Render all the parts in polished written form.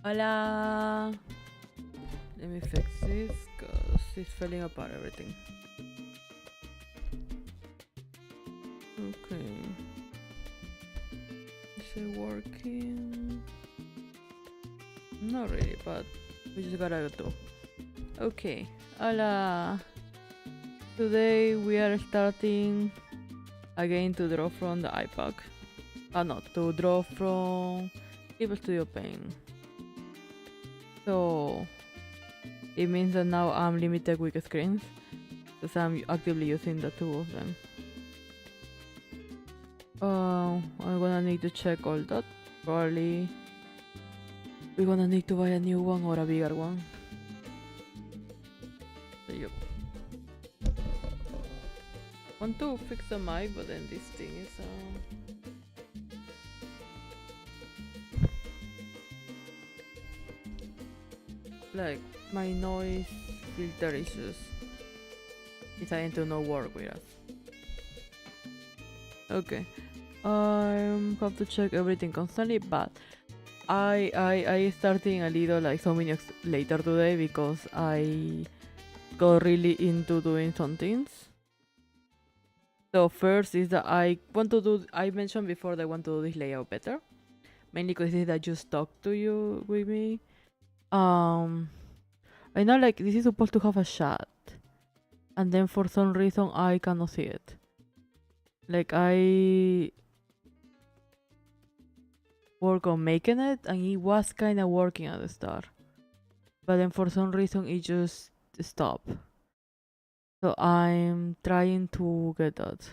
Hola. Let me fix this because it's falling apart everything. Okay. Is it working? Not really, but we just gotta do. Okay. Hola. Today we are starting again to draw from the iPad. No, to draw from Clip Studio Paint. So it means that now I'm limited with screens because I'm actively using the two of them. I'm gonna need to check all that. Probably we're gonna need to buy a new one or a bigger one. So yep. Want to fix the mic, but then this thing is like my noise filter is just deciding to not work with us. Okay. I have to check everything constantly, but I starting a little like some minutes later today because I got really into doing some things. So first is that I mentioned before that I want to do this layout better, mainly because I just talked to you with me. I know like this is supposed to have a chat, and then for some reason I cannot see it. Like I work on making it, and it was kind of working at the start, but then for some reason it just stopped. So I'm trying to get that.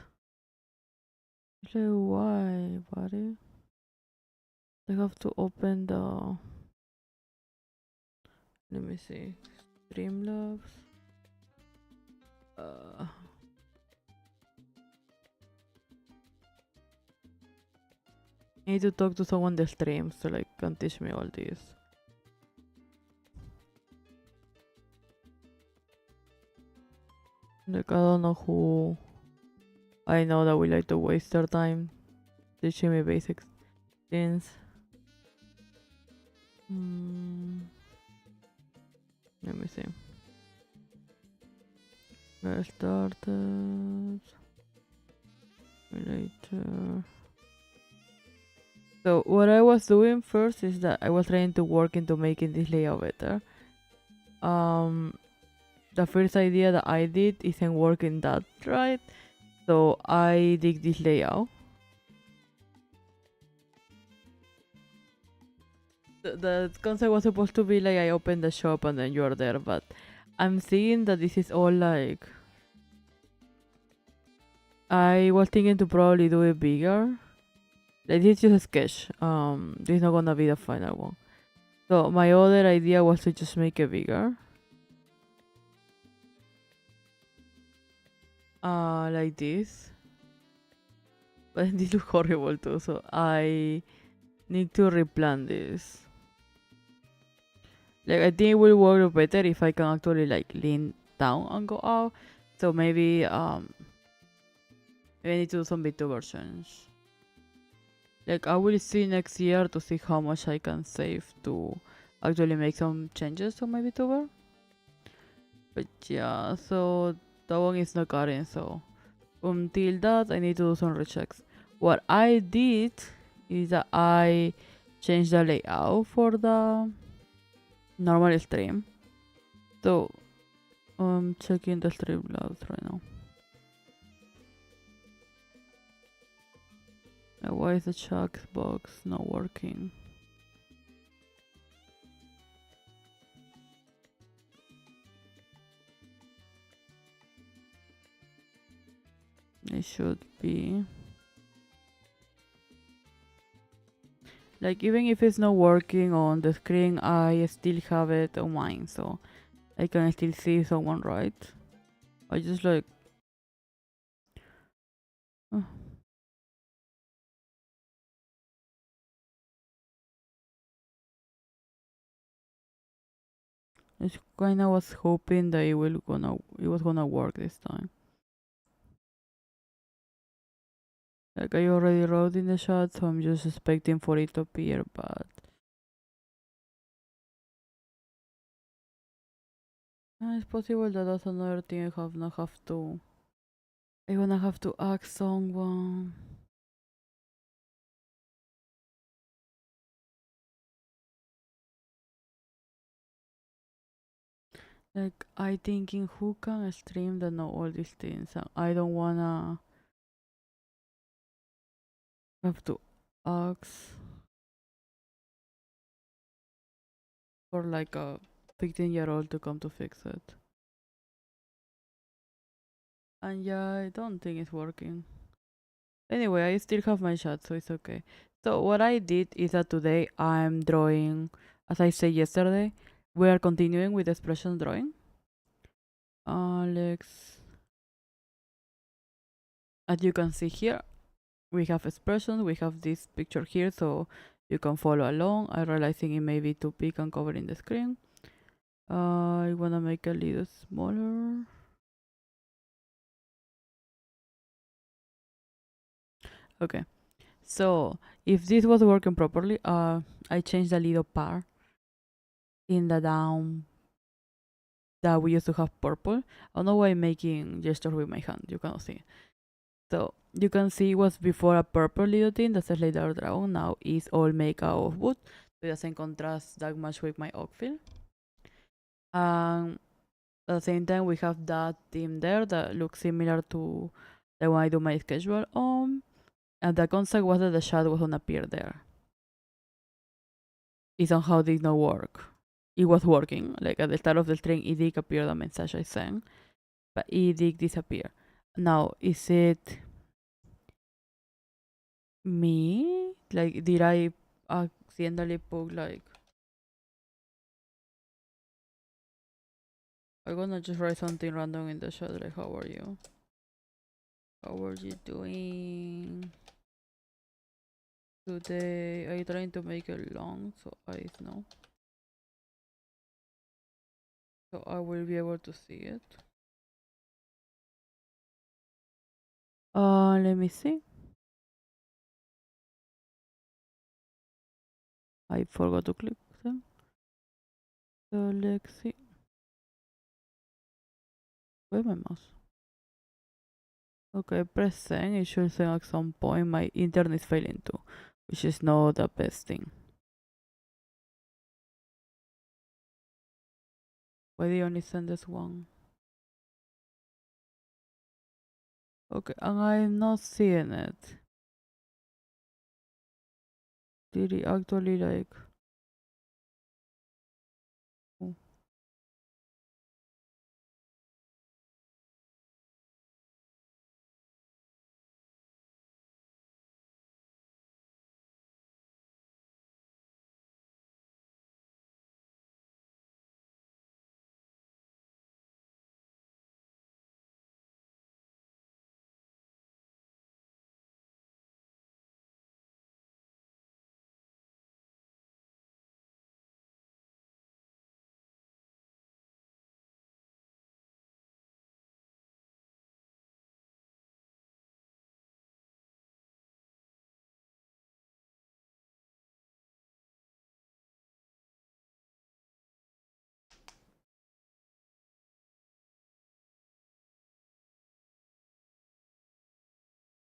Like, why, buddy? I have to open the. Let me see. Streamlabs. Uh, I need to talk to someone that streams to like can teach me all this. Like I don't know who I know that would like to waste their time teaching me basic things. Let me see. Get started. Later. So what I was doing first is that I was trying to work into making this layout better. The first idea that I did isn't working that right, so I did this layout. The concept was supposed to be like I open the shop and then you're there, but I'm seeing that this is all like I was thinking to probably do it bigger. Like this is just a sketch. This is not gonna be the final one. So my other idea was to just make it bigger. Like this. But this looks horrible too, so I need to replan this. Like I think it will work better if I can actually like lean down and go out. So maybe I need to do some bit versions. Like I will see next year to see how much I can save to actually make some changes to my VTuber. But yeah, so that one is not cutting, so until that I need to do some rechecks. What I did is that I changed the layout for the normal stream. So I'm checking the Streamlabs right now. Why is the chat box not working? It should be. Like even if it's not working on the screen, I still have it on mine, so I can still see someone, right? I just like. I kinda was hoping that it was gonna work this time. Like I already wrote in the chat, so I'm just expecting for it to appear, but It's possible that that's another thing I wanna have to ask someone. Like I thinking who can stream that know all these things and I don't wanna have to ask for like a 15-year-old to come to fix it. And yeah, I don't think it's working. Anyway, I still have my shot, so it's okay. So what I did is that today I'm drawing, as I said yesterday, we are continuing with expression drawing. Alex, as you can see here, we have expressions, we have this picture here, so you can follow along. I'm realizing it may be too big and covering the screen. I wanna make a little smaller. Okay, so if this was working properly, I changed a little part in the down that we used to have purple. I don't know why I'm making gesture with my hand, you cannot see. So you can see it was before a purple little thing that says Later Dragon, now is all made out of wood. So it doesn't contrast that much with my oak feel. At the same time we have that theme there that looks similar to the one I do my schedule on. And the concept was that the shadow was gonna appear there. It somehow did not work. It was working. Like at the start of the string it did appear the message I sent, but it did disappear. Now is it me? Like did I accidentally put like I'm gonna just write something random in the chat like how are you? How are you doing today? Are you trying to make it long so I know? So I will be able to see it. Let me see. I forgot to click them. So let's see. Where's my mouse? Okay, press send. It should send at some point. My internet is failing too, which is not the best thing. Why do you only send this one? Okay, and I'm not seeing it. Did it actually like? Oh.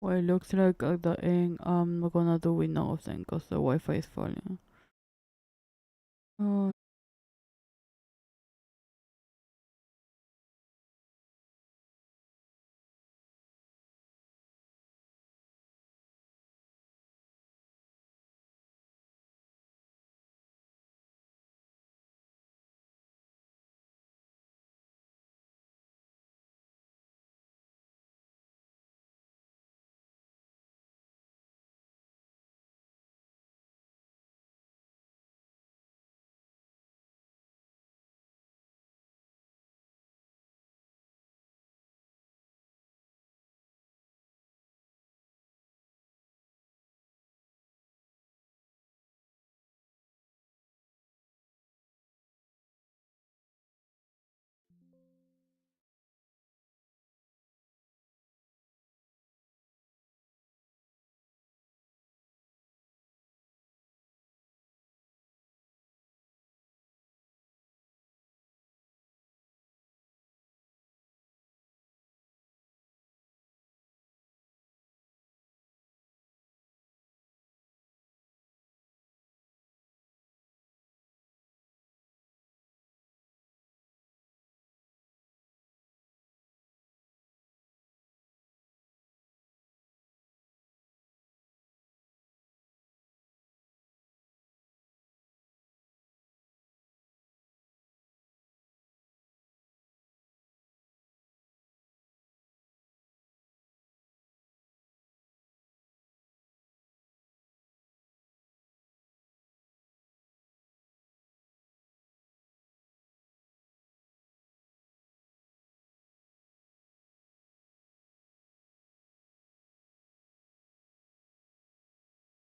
Well, it looks like at the end I'm not gonna do with none of them because the Wi-Fi is falling. Oh,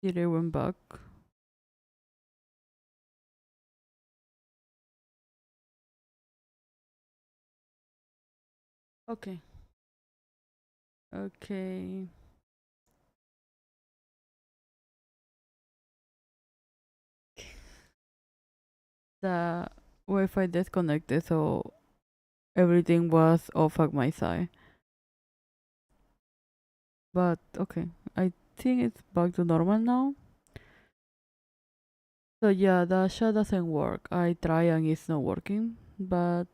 Here I went back. Okay. Okay. The Wi-Fi disconnected, so everything was off at my side. But okay, I think it's back to normal now. So yeah, the shot doesn't work. I try and it's not working, but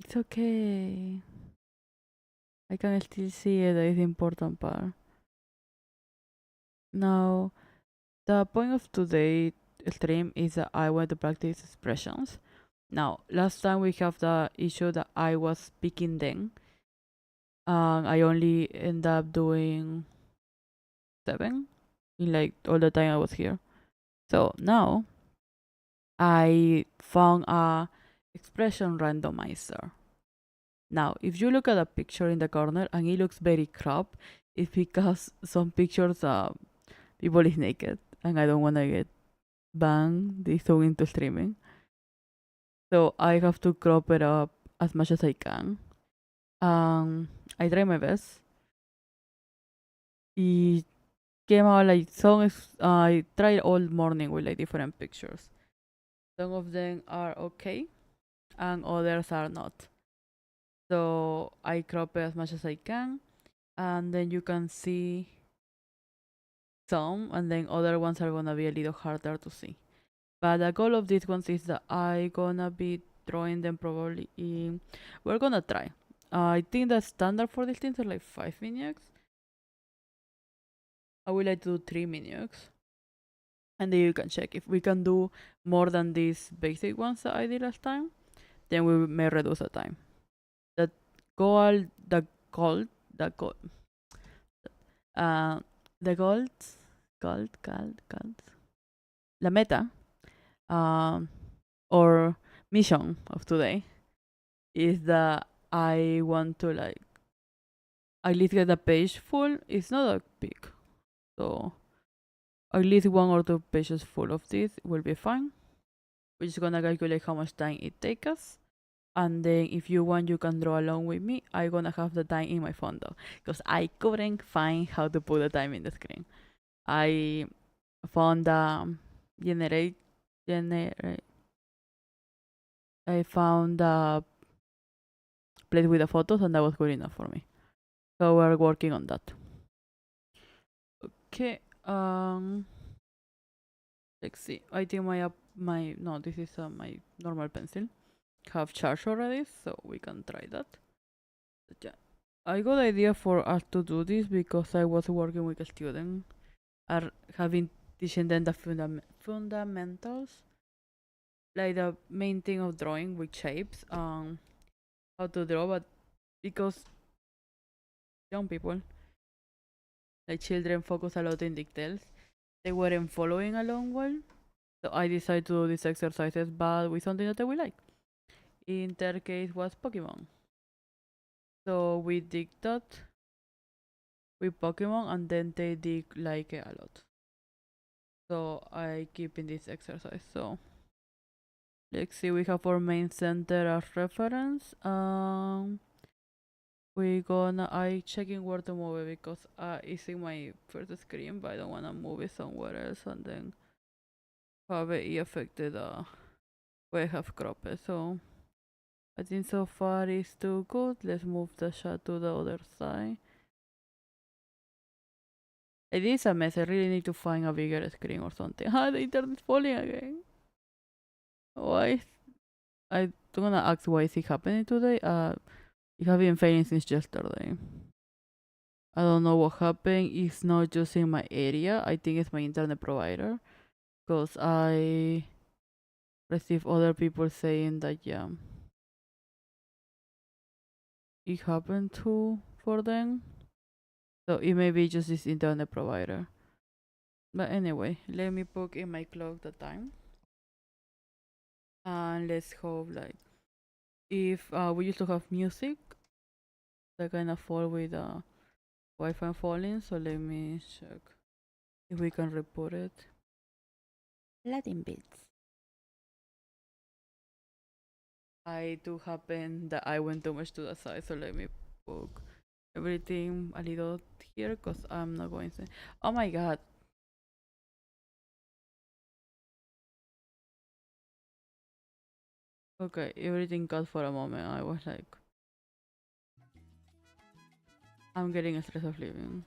it's okay. I can still see it. That is the important part. Now, the point of today's stream is that I want to practice expressions. Now, last time we have the issue that I was speaking then. I only end up doing 7 in like all the time I was here. So now I found a expression randomizer. Now, if you look at a picture in the corner and it looks very cropped, it's because some pictures people is naked and I don't wanna get banned this song into streaming. So I have to crop it up as much as I can. I try my best. It came out like songs. I tried all morning with like different pictures. Some of them are okay, and others are not. So I crop it as much as I can, and then you can see some, and then other ones are gonna be a little harder to see. But the goal of these ones is that I gonna be drawing them probably in. We're gonna try. I think the standard for these things are like 5 minutes. I would like to do 3 minutes, and then you can check if we can do more than these basic ones that I did last time. Then we may reduce the time. The goal, the goal, the goal, uh, the gold, la meta, um, or mission of today is that I want to like at least get the page full. It's not that big, so at least 1 or 2 pages full of this will be fine. We're just gonna calculate how much time it takes us. And then if you want, you can draw along with me. I'm gonna have the time in my phone though, because I couldn't find how to put the time in the screen. I found generate generate. I found a place with the photos, and that was good enough for me. So we're working on that. Okay. Let's see. I think my no, this is my normal pencil. Have charged already, so we can try that. But yeah, I got idea for us to do this because I was working with a student, are having teaching them the fundamentals, like the main thing of drawing with shapes, how to draw, but because young people, like children, focus a lot in details, they weren't following along well. So I decided to do these exercises, but with something that I will like. In their case was Pokemon. So we did that with Pokemon, and then they did like it a lot. So I keep in this exercise. So let's see, we have our main center as reference. We gonna I checking where to move it because it's in my first screen, but I don't wanna move it somewhere else and then have it affected where I have cropped it. So I think so far is too good. Let's move the shot to the other side. It is a mess. I really need to find a bigger screen or something. Ah, the internet is falling again. Why? I don't wanna ask why is it happening today. It has been failing since yesterday. I don't know what happened. It's not just in my area. I think it's my internet provider. Because I receive other people saying that yeah, it happened too for them. So it may be just this internet provider. But anyway, let me put in my clock the time. And let's hope like if we used to have music that kind of fall with Wi-Fi falling. So let me check if we can report it. Latin bits. I do happen that I went too much to the side, so let me book everything a little here because I'm not going to. Oh my god. Okay, everything cut for a moment. I was like, I'm getting a stress of living.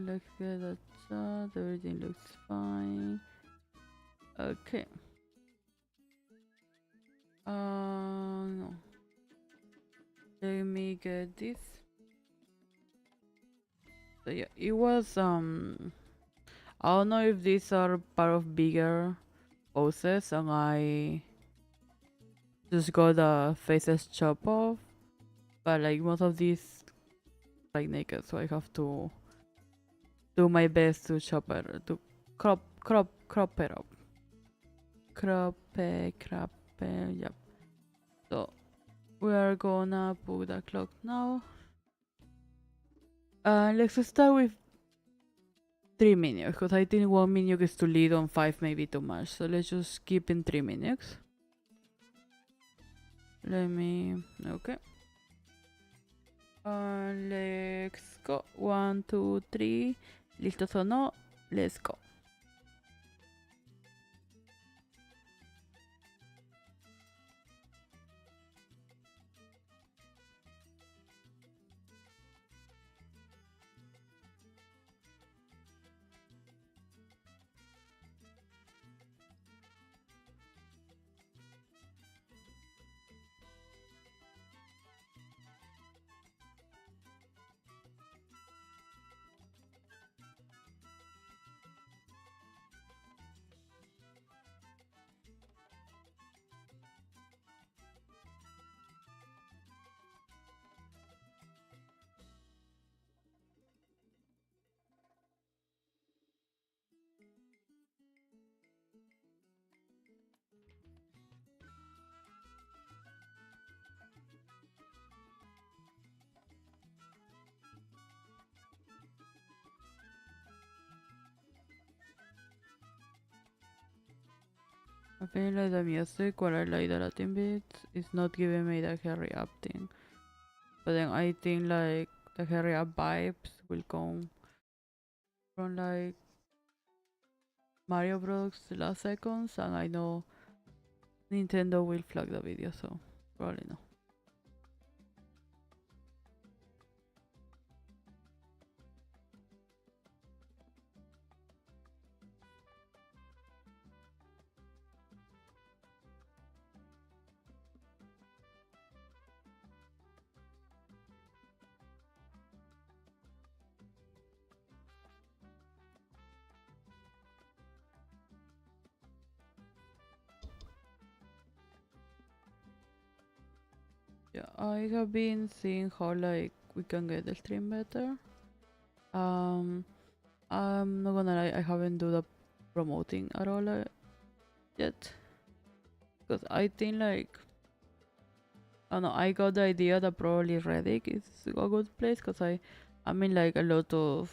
Let's get that shot. Everything looks fine. Okay. No. Let me get this. So yeah, it was I don't know if these are part of bigger poses and I just got the faces chopped off, but like most of these like naked, so I have to do my best to chop it, to crop it up. Crop it, yep. So we are gonna put the clock now. Let's start with 3 minutes, because I think 1 minute is too little and 5 maybe too much. So let's just keep in 3 minutes. Let me, okay. Let's go. 1, 2, 3. ¿Listos o no? Let's go. I feel like the music, what I like the Latin beats, is not giving me the hurry up thing. But then I think like the hurry up vibes will come from like Mario Bros. The last seconds, and I know Nintendo will flag the video, so probably no. Yeah, I have been seeing how like we can get the stream better. I'm not gonna lie, I haven't do the promoting at all yet, because I think like I don't know, I got the idea that probably Reddit is a good place, because I'm in like a lot of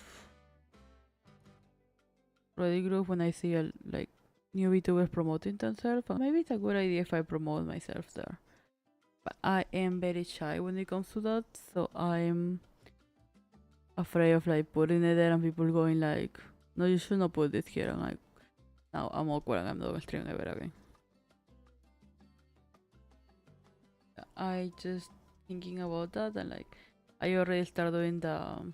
Reddit group when I see like new VTubers promoting themselves, and maybe it's a good idea if I promote myself there. But I am very shy when it comes to that, so I'm afraid of like putting it there and people going like, no, you should not put this here, and like, now I'm awkward and I'm not gonna stream ever again. I just thinking about that, and like I already start doing the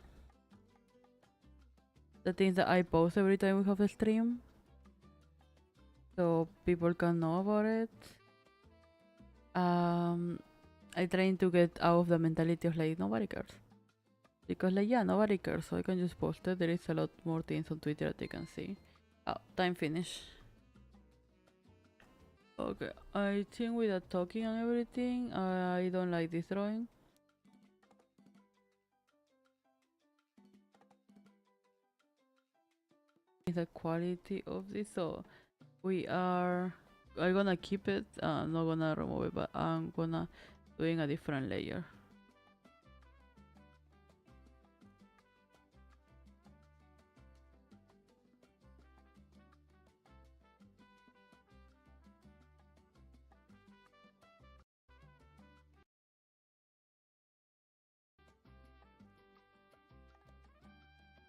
things that I post every time we have a stream, so people can know about it. I trying to get out of the mentality of like nobody cares, because like yeah, nobody cares, so I can just post it. There is a lot more things on Twitter that they can see. Oh, time finish. Okay, I think with the talking and everything, I don't like this drawing. The quality of this, so I'm gonna keep it, not gonna remove it, but I'm gonna doing a different layer.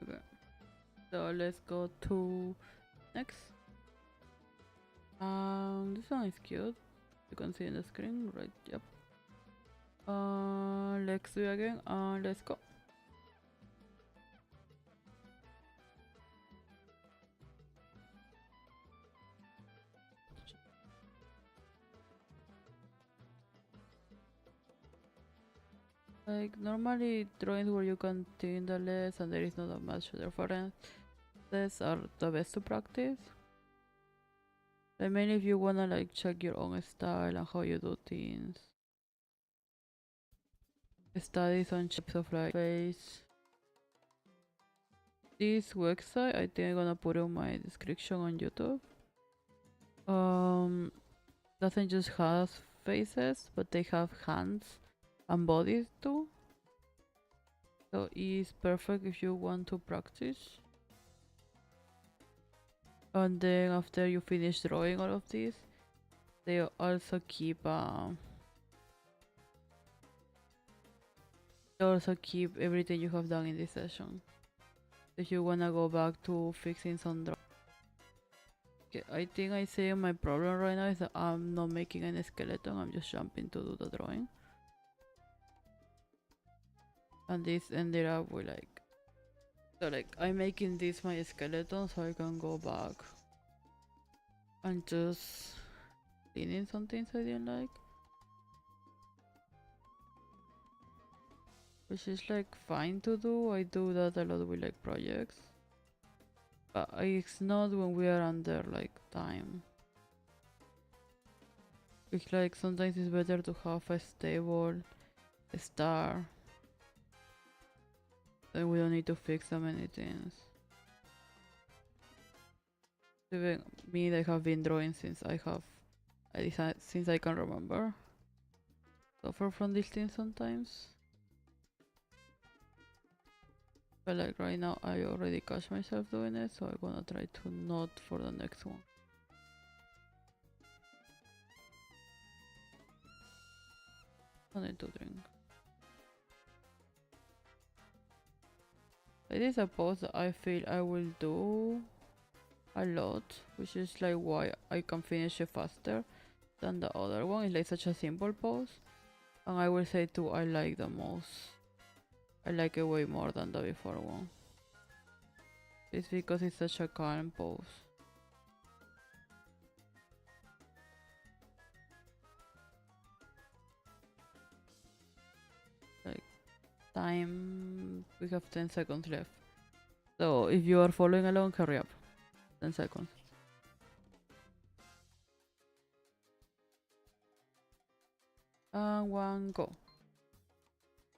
Okay. So let's go to next. This one is cute. You can see in the screen, right? Yep. Let's do it again. Let's go. Like normally drawings where you can thin the less and there is not that much reference. These are the best to practice. I mean if you wanna like check your own style and how you do things. Studies on shapes of like face. This website I think I'm gonna put on my description on YouTube. Doesn't just have faces but they have hands and bodies too. So it's perfect if you want to practice. And then after you finish drawing all of this, they also keep everything you have done in this session. If you wanna go back to fixing some drawing. Okay, I think I say my problem right now is that I'm not making any skeleton, I'm just jumping to do the drawing. And this ended up with like, so like I'm making this my skeleton so I can go back and just cleaning some things I didn't like. Which is like fine to do, I do that a lot with like projects. But it's not when we are under like time. It's like sometimes it's better to have a stable star. Then we don't need to fix so many things. Even me, I have been drawing since since I can remember. Suffer from these things sometimes. But like right now I already catch myself doing it, so I'm gonna try to not for the next one. I need to drink. It is a pose that I feel I will do a lot, which is like why I can finish it faster than the other one. It's like such a simple pose, and I will say too I like the most. I like it way more than the before one. It's because it's such a calm pose. Like time, we have 10 seconds left. So if you are following along, hurry up. 10 seconds. And one go.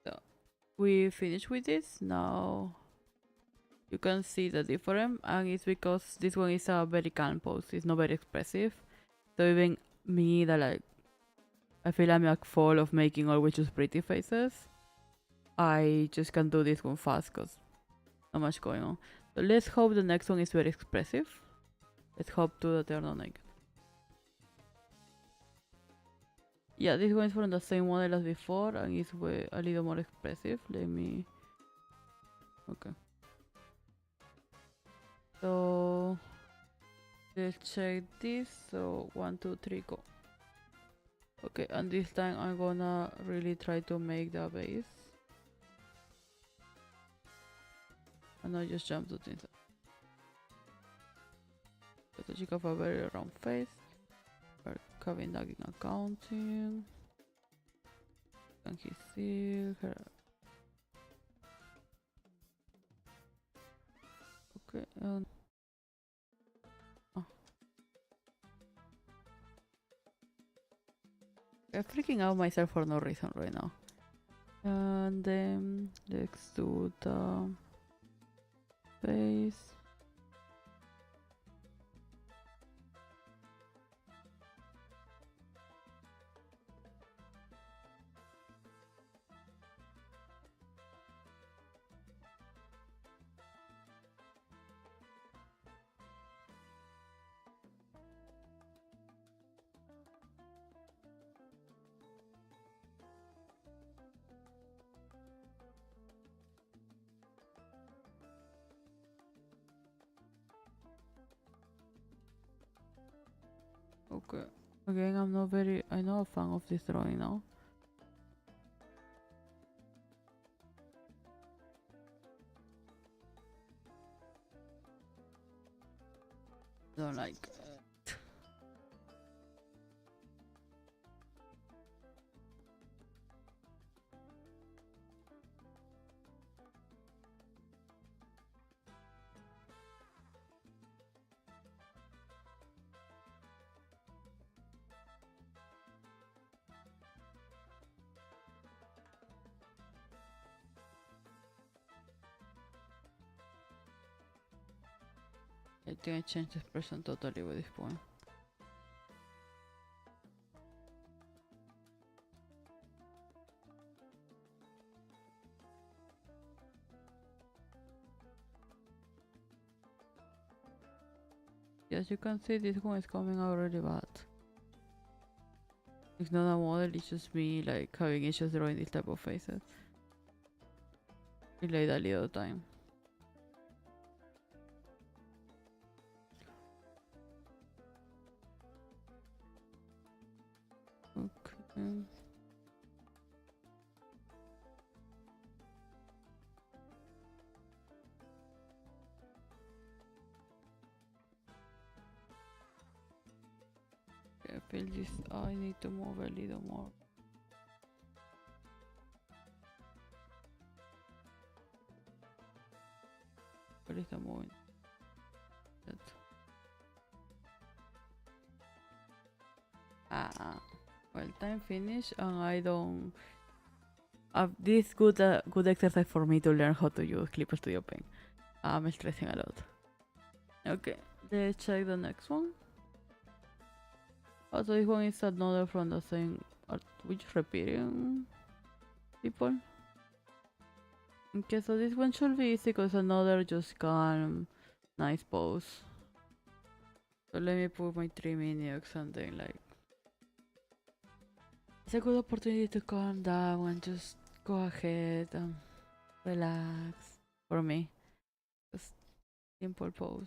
So we finished with this. Now you can see the difference, and it's because this one is a very calm pose. It's not very expressive. So even me that like I feel I'm like full of making always just pretty faces. I just can do this one fast because not much going on. So let's hope the next one is very expressive. Let's hope to that they're not naked. Yeah, this one is from the same model as before and it's a little more expressive. Let me... Okay. So... let's check this. So 1, 2, 3, go. Okay, and this time I'm gonna really try to make the base. And not just jump to things. Because she have a very round face. We're covering that in accounting. Can he see her? Okay, and I'm freaking out myself for no reason right now. And then let's do the face. Okay. Again, I'm not a fan of this drawing now. Don't like it. I think I changed this person totally with this point. As you can see, this one is coming out really bad. It's not a model, it's just me like having issues drawing this type of faces. It like a little time. Okay. I feel this. I need to move a little more. What is the moving? Well, time finished, and I don't. This good exercise for me to learn how to use Clip Studio Paint. I'm stressing a lot. Okay, let's check the next one. Also, this one is another from the same art, which repeating people. Okay, so this one should be easy because another just calm, nice pose. So let me put my 3 minutes and then like. It's a good opportunity to calm down and just go ahead and relax. For me, just simple pose.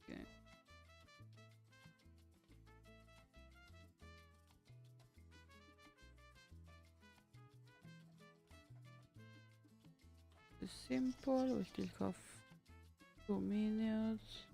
Okay. Just simple. We still have 2 minutes.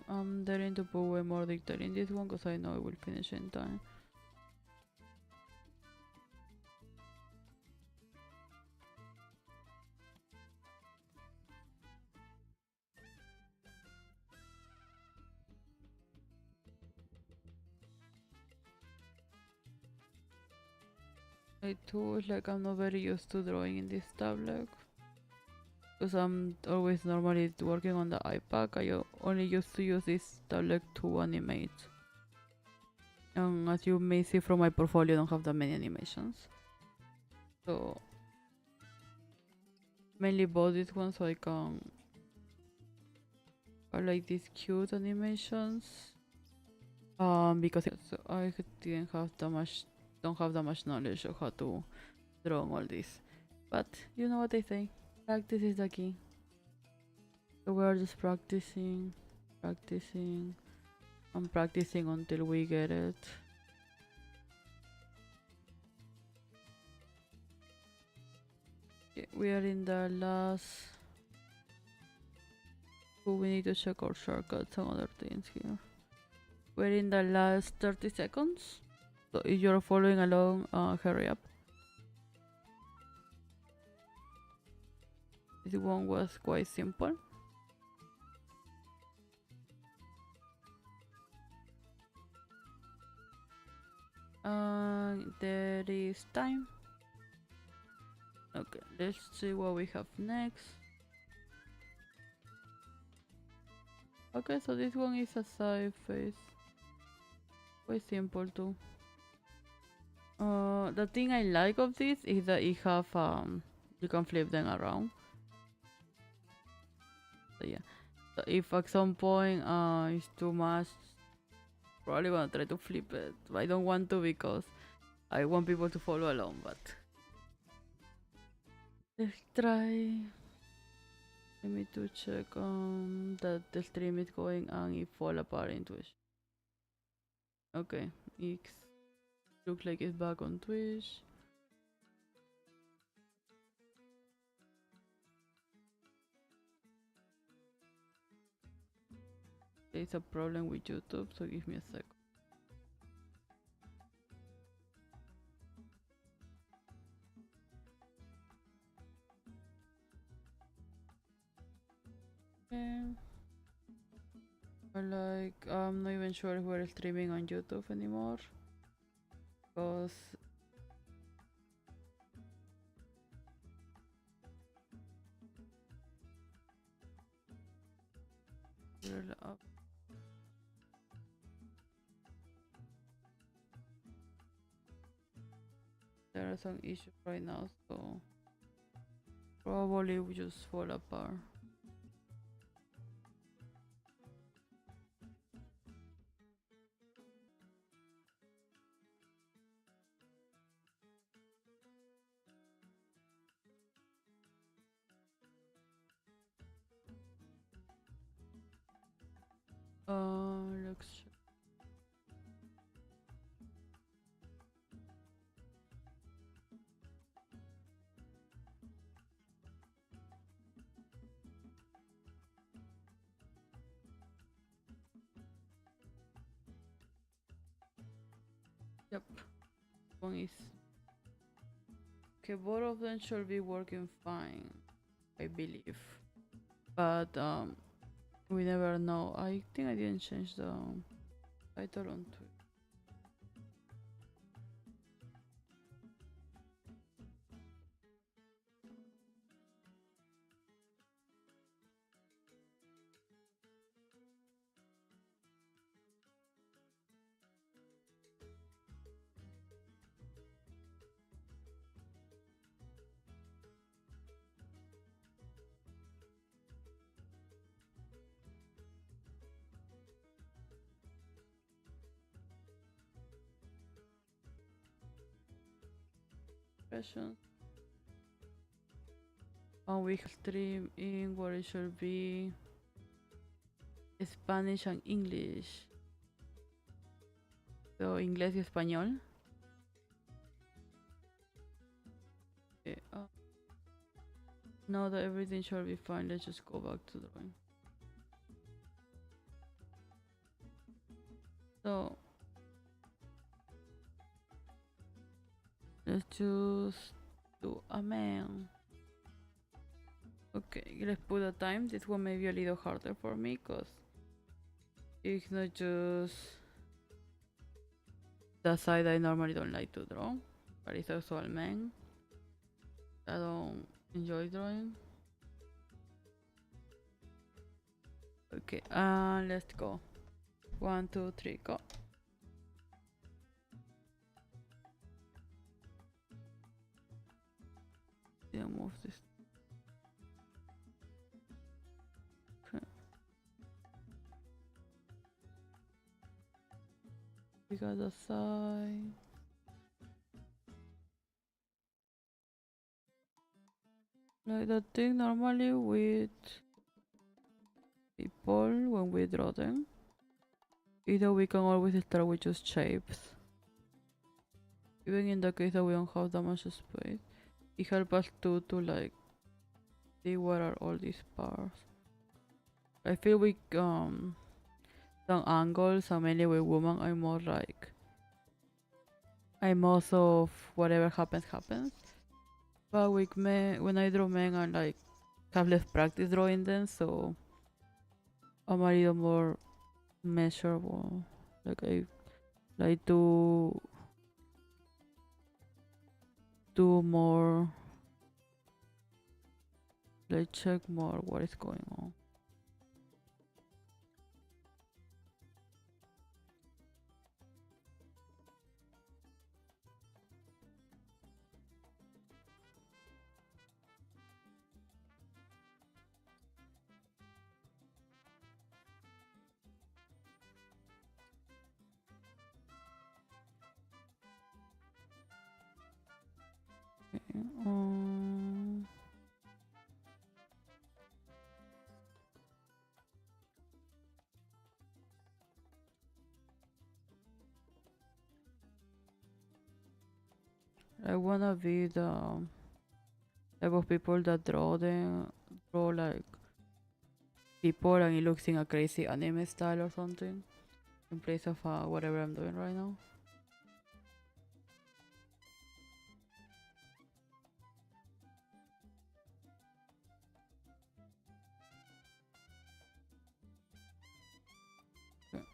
I'm daring to put way more detail in this one because I know it will finish in time. I too is like I'm not very used to drawing in this tablet because I'm always normally working on the iPad. I only used to use this tablet to animate. And as you may see from my portfolio, I don't have that many animations. So mainly bought this one so I can I like these cute animations. Because I didn't have that much, don't have that much knowledge of how to draw all this. But you know what they say, practice is the key. So we're just practicing, and practicing until we get it. Okay, we are in the last. Oh, we need to check our shortcuts and other things here. We're in the last 30 seconds. So if you're following along, hurry up. This one was quite simple. There is time. Okay, let's see what we have next. Okay, so this one is a side face. Quite simple too. The thing I like of this is that it have you can flip them around. So yeah. So if at some point it's too much, probably gonna try to flip it. But I don't want to because I want people to follow along. But let's try. Let me to check that the stream is going and it fall apart in Twitch. Okay, it looks like it's back on Twitch. There's a problem with YouTube, so give me a sec. Okay. Or like, I'm not even sure if we're streaming on YouTube anymore. Because we're up. There are some issues right now, so probably we just fall apart. Let's check. Yep, one is. Okay, both of them should be working fine, I believe. But we never know. I think I didn't change the title on Twitter. Questions. And we stream in what it should be Spanish and English. So inglés y español. Okay, now that everything should be fine, let's just go back to drawing. So let's just do a man. Okay, let's put a time. This one may be a little harder for me because it's not just the side I normally don't like to draw, but it's also a man. I don't enjoy drawing. Okay, let's go. 1, 2, 3, go. Yeah, move this. Okay. We got the side. Like the thing normally with people when we draw them. Either we can always start with just shapes. Even in the case that we don't have that much space. It helps us to like see what are all these parts. I feel with some angles and mainly with women I'm more like I'm also whatever happens happens. But with men, when I draw men I like have less practice drawing them, so I'm a little more measurable. Like I like to do more, like check more what is going on. I wanna be the type of people that draw like people and it looks in a crazy anime style or something in place of whatever I'm doing right now. Okay.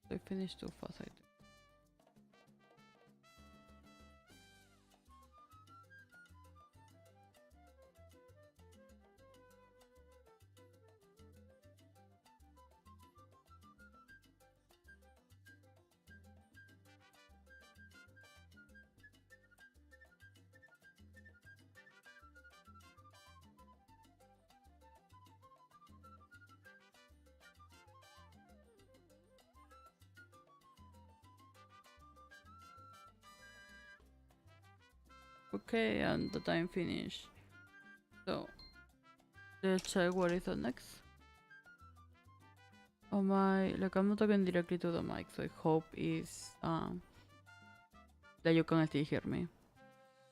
They finished too fast, I think. Okay, and the time finished. So let's check what is the next. Oh my, like I'm not talking directly to the mic, so I hope is that you can still hear me.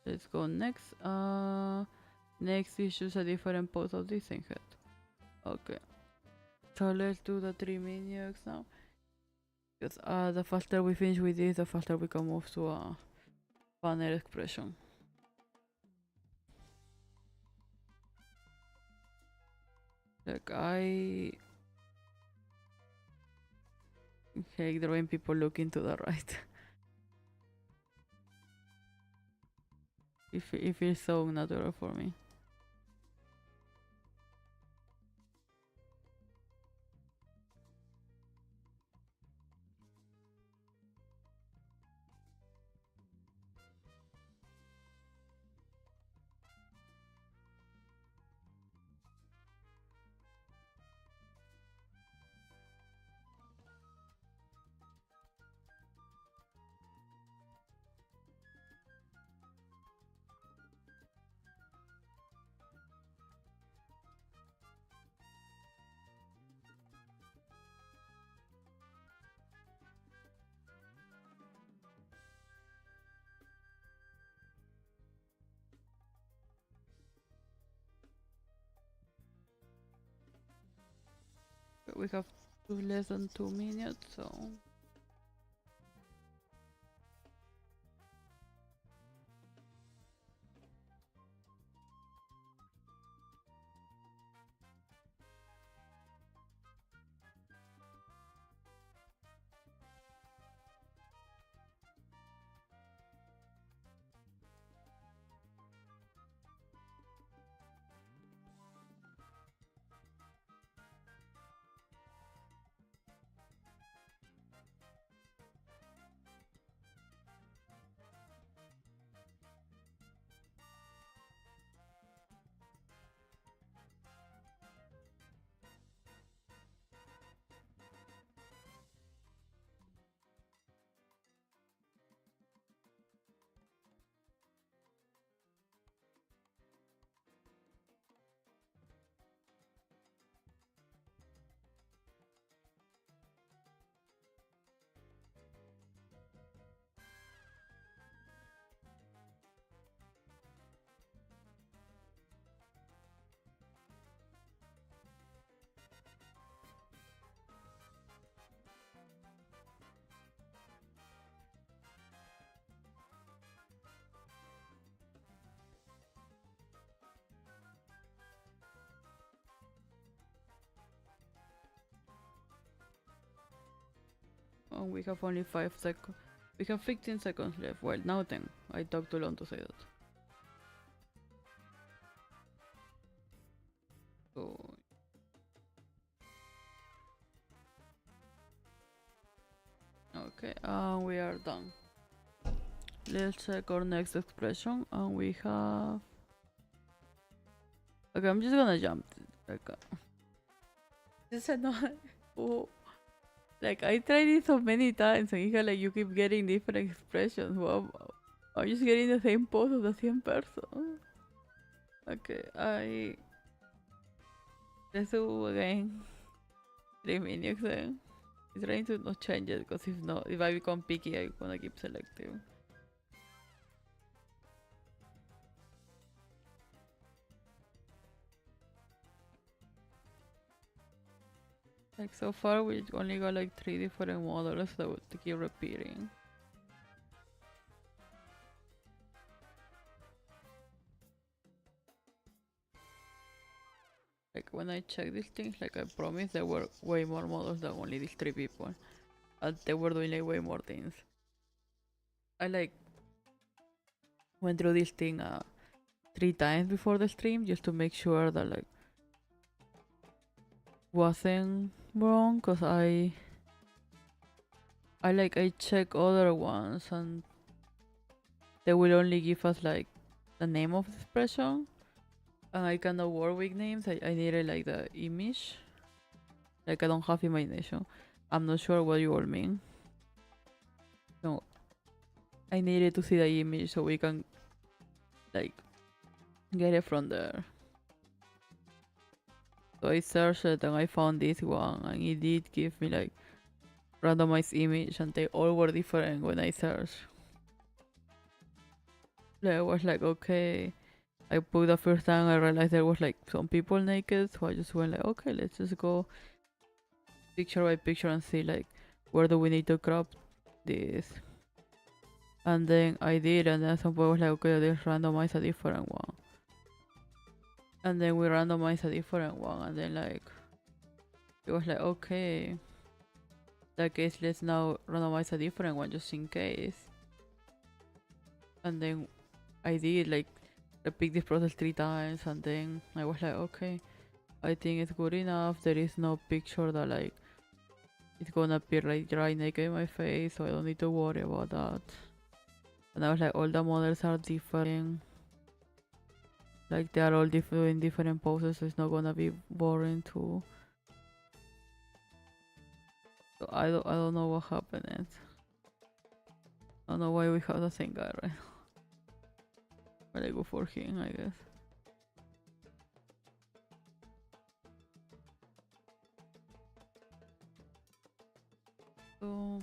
Let's go next. Next is choose a different pose of this thing head. Okay. So let's do the 3 minutes now. Because the faster we finish with this, the faster we can move to a panel expression. Like I hate drawing people looking to the right. It feels so natural for me. We have less than 2 minutes, so we have only 5 seconds. We have 15 seconds left. Well, now 10. I talked too long to say that. So okay, we are done. Let's check our next expression, and we have. Okay, I'm just gonna jump. Like, just another. Oh, like I tried it so many times, and you like you keep getting different expressions. Wow, I'm just getting the same pose of the same person. Okay, Let's do again. 3 minutes then. I'm trying to not change it because if not, if I become picky, I'm gonna keep selective. Like so far, we only got like 3 different models that would keep repeating. Like when I check these things, like I promise there were way more models than only these 3 people. And they were doing like way more things. I like went through this thing 3 times before the stream just to make sure that like wasn't wrong, cause I check other ones and they will only give us like the name of the expression, and I cannot work with names. I needed like the image. Like I don't have imagination. I'm not sure what you all mean. So I needed to see the image so we can like get it from there. So I searched it and I found this one, and it did give me like randomized image, and they all were different when I searched. Like, I was like, okay. I put the first time, I realized there was like some people naked, so I just went like, okay, let's just go picture by picture and see like where do we need to crop this. And then I did, and then at some point I was like, okay, let's randomize a different one. And then we randomized a different one, and then like it was like, okay, that case, let's now randomize a different one just in case. And then I did like repeat this process 3 times, and then I was like, okay, I think it's good enough. There is no picture that like it's gonna appear like right naked in my face, so I don't need to worry about that. And I was like, all the models are different. Like they are all doing different poses, so it's not gonna be boring too. So I don't know what happened. I don't know why we have the same guy right now. But I go for him, I guess. So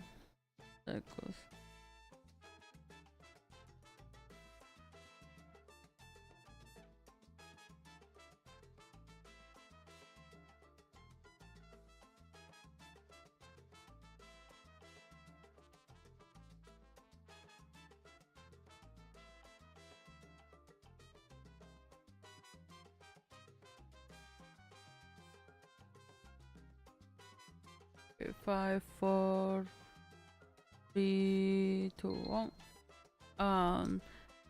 that goes. 5, 4, 3, 2, 1.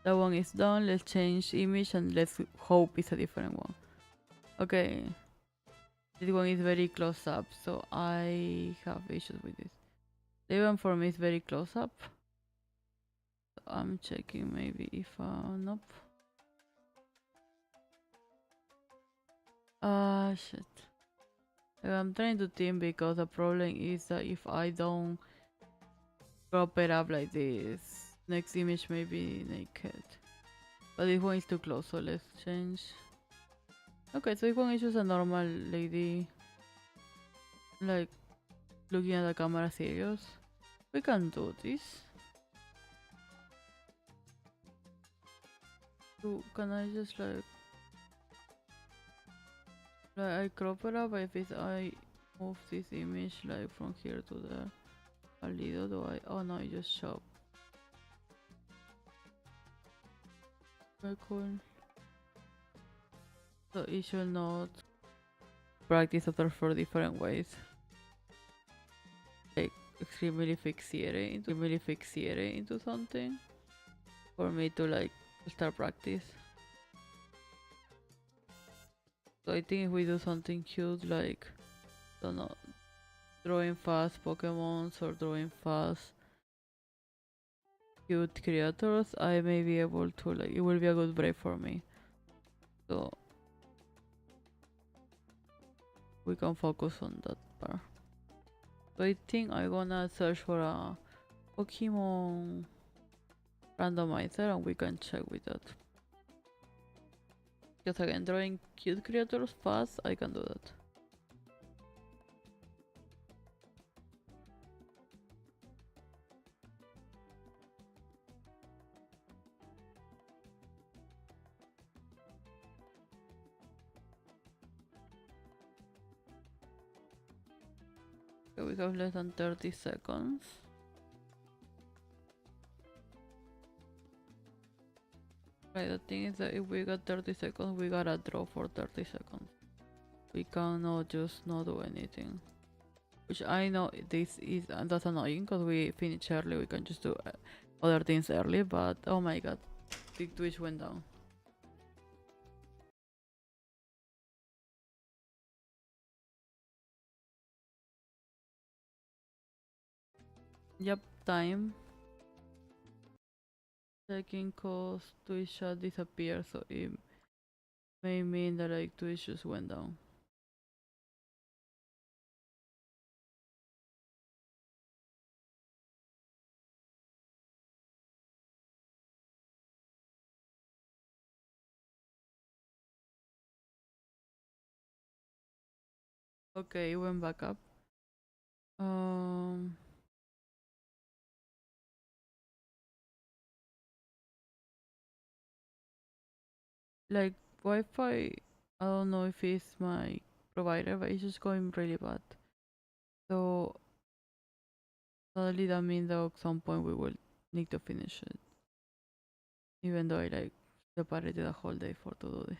That one is done. Let's change image and let's hope it's a different one. Okay. This one is very close up, so I have issues with this. The one for me is very close up. So I'm checking maybe if nope. Shit. I'm trying to think because the problem is that if I don't crop it up like this, next image may be naked. But this one is too close, so let's change. Okay, so this one is just a normal lady, like looking at the camera serious. We can do this. So can I just like I crop it up? If it's I move this image like from here to there a little, do I? Oh no, I just chop. Very cool. So it should not practice after 4 different ways. Like extremely fixate into something for me to like start practice. So I think if we do something cute like, don't know, drawing fast Pokemons or drawing fast cute creators, I may be able to like, it will be a good break for me. So we can focus on that part. So I think I'm gonna search for a Pokemon randomizer and we can check with that. Because again, drawing cute creatures fast, I can do that. Okay, we have less than 30 seconds. Right, the thing is that if we got 30 seconds, we gotta draw for 30 seconds. We cannot just not do anything. Which I know this is that's annoying because we finish early. We can just do other things early, but oh my god, big Twitch went down. Yep, time. Checking cause Twitch chat disappeared, so it may mean that like Twitch just went down. Okay, it went back up. Um, like Wi-Fi. I don't know if it's my provider, but it's just going really bad. So suddenly that means that at some point we will need to finish it. Even though I like separated a whole day for to do this.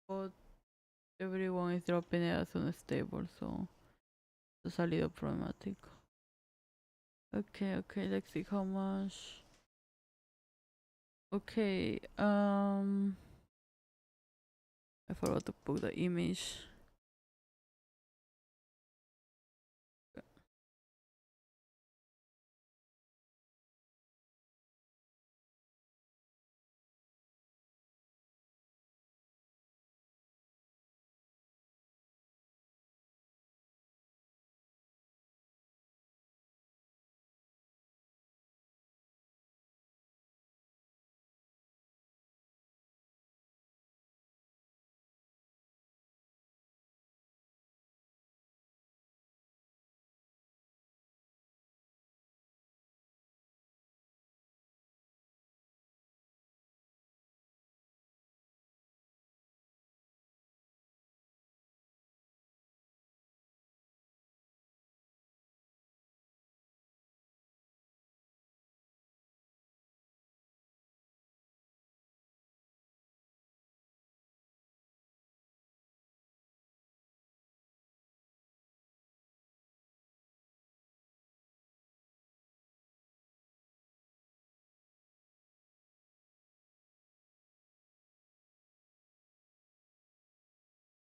But everyone is dropping it as unstable, so it's a little problematic. Okay, let's see how much. Okay, I forgot to put the image.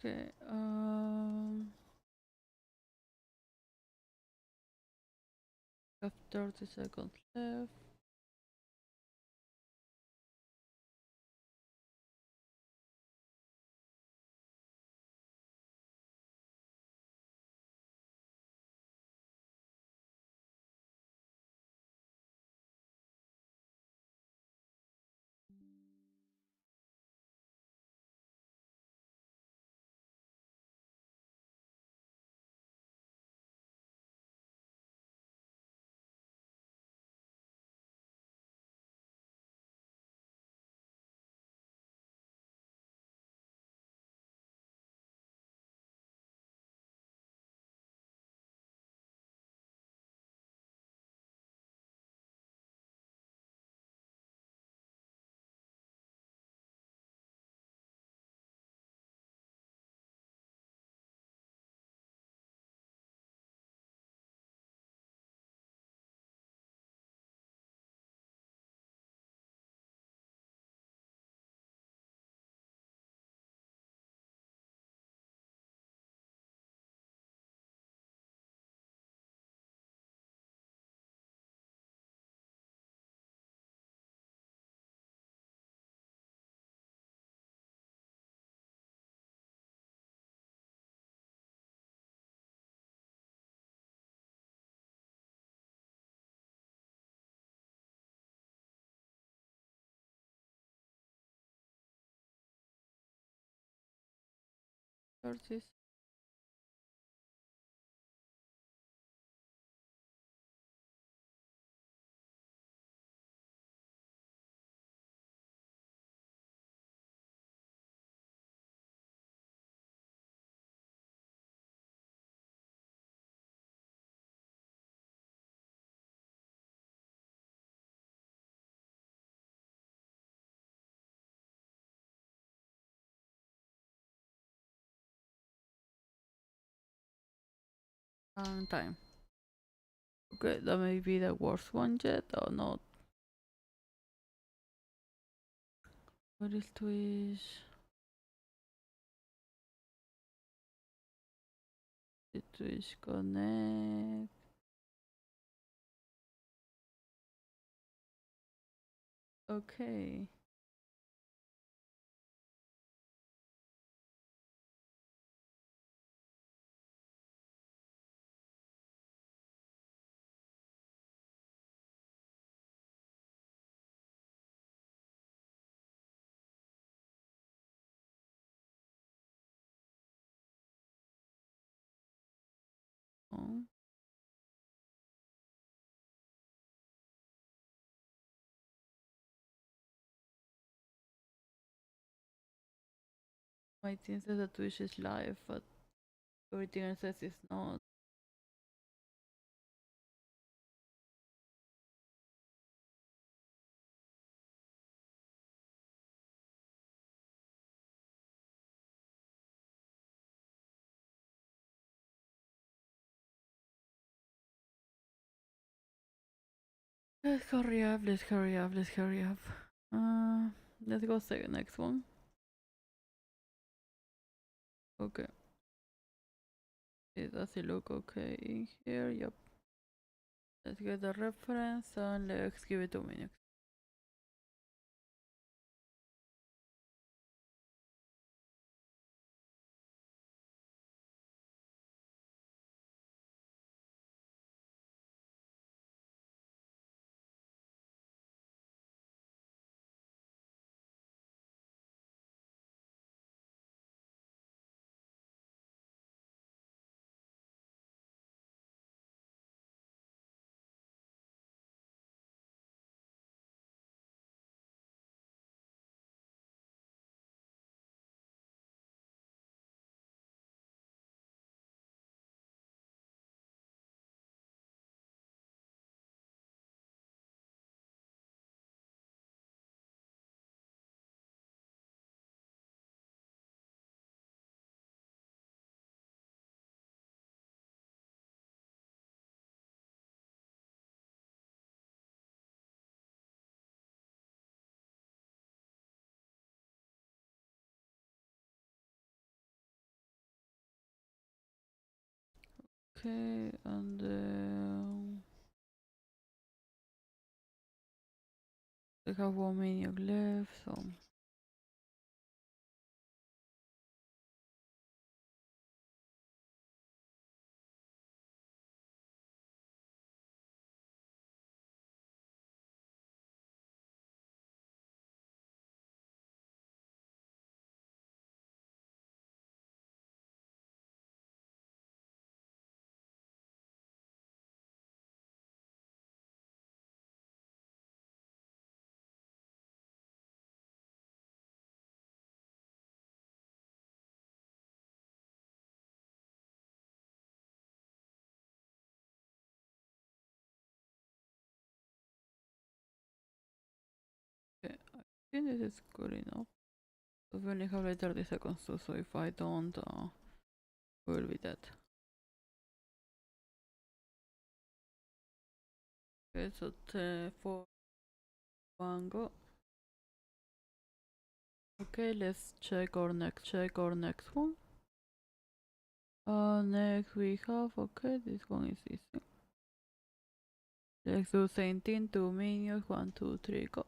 Okay, have 30 seconds left. Sources. Time. Okay, that may be the worst one yet or not. What is Twitch? The Twitch Connect. Okay. Oh, my team says that Twitch is live, but everything else says it's not. Let's hurry up, let's hurry up, let's hurry up. Let's go say the next one. Okay. Does it look okay in here? Yep. Let's get the reference and let's give it 2 minutes. Okay, and we have 1 minute left, so okay, I think this is good enough. So we only have like 30 seconds too, so if I don't, we'll be dead. Okay, so 4, 1, go. Okay, let's check our next one. Next we have, okay, this one is easy. Let's do same thing, 2 minutes, 1, 2, 3, go.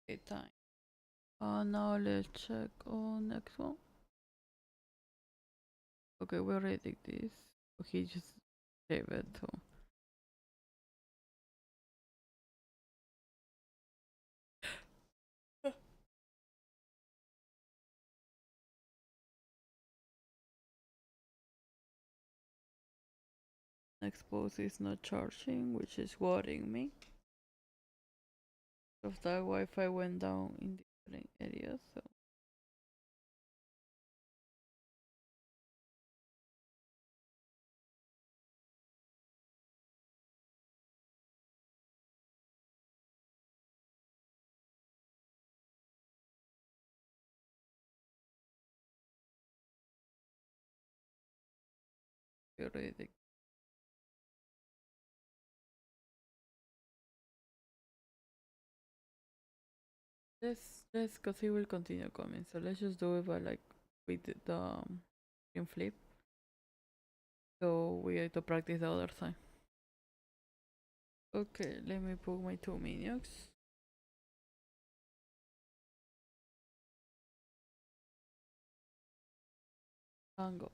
Okay, time. Now let's check on next one. Okay, we already did this. Okay, just save it. So next post is not charging, which is worrying me. Of that Wi-Fi went down in different areas. So we already did. Let's, cause he will continue coming. So let's just do it by like with the green flip. So we have to practice the other side. Okay, let me put my 2 minions. And go.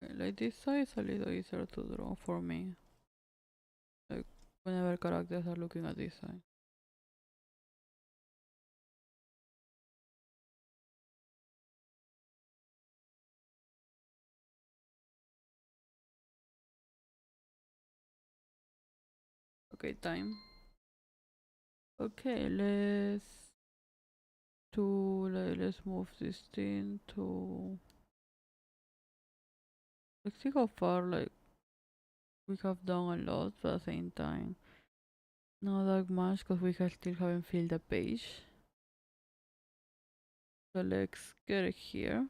Okay, like this side is a little easier to draw for me. Like whenever characters are looking at this side. Okay, time. Okay, let's move this thing to. Let's see how far like we have done a lot, but at the same time not that much because we still haven't filled the page. So let's get it here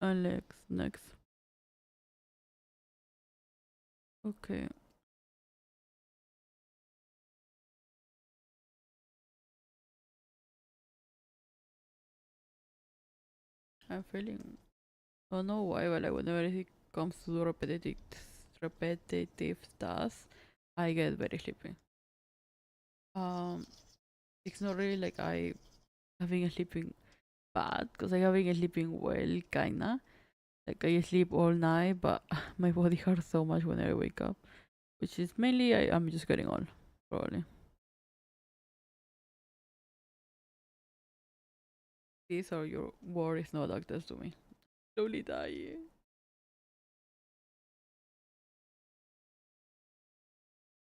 and let's next. Okay, I'm feeling. I don't know why, but like whenever it comes to do repetitive tasks, I get very sleepy. Um, it's not really like I having a sleeping bad, because I having a sleeping well, kinda. Like I sleep all night, but my body hurts so much when I wake up, which is mainly I'm just getting old, probably. This or your word is not access to me. Slowly dying.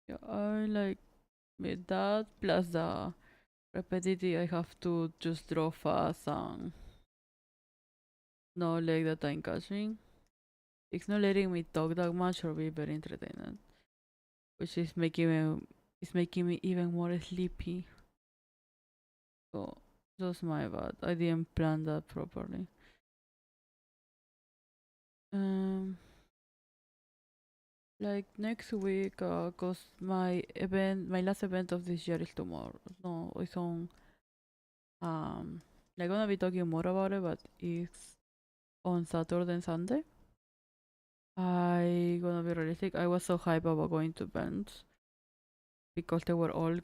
Yeah, I like with that plus the repetitive. I have to just draw fast and not like the time catching. It's not letting me talk that much or be very entertained, which is making me even more sleepy. So just my bad. I didn't plan that properly. Um, like next week, cause my last event of this year is tomorrow. No, it's on. I'm gonna be talking more about it, but it's on Saturday and Sunday. I gonna be realistic. I was so hyped about going to events because they were all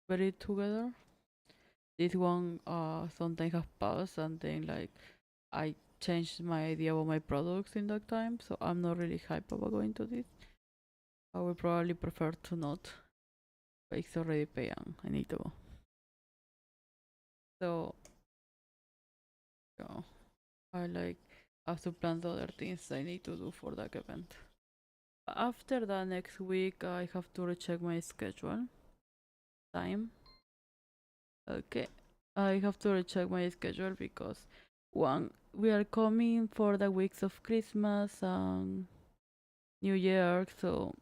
very together. This one, sometimes have passed, and then like I changed my idea about my products in that time, so I'm not really hyped about going to this. I would probably prefer to not, but it's already paying. I need to go. So, yeah, I like have to plan the other things I need to do for that event. After that, next week, I have to recheck my schedule. Time. Okay. I have to recheck my schedule because one, we are coming for the weeks of Christmas and New Year, so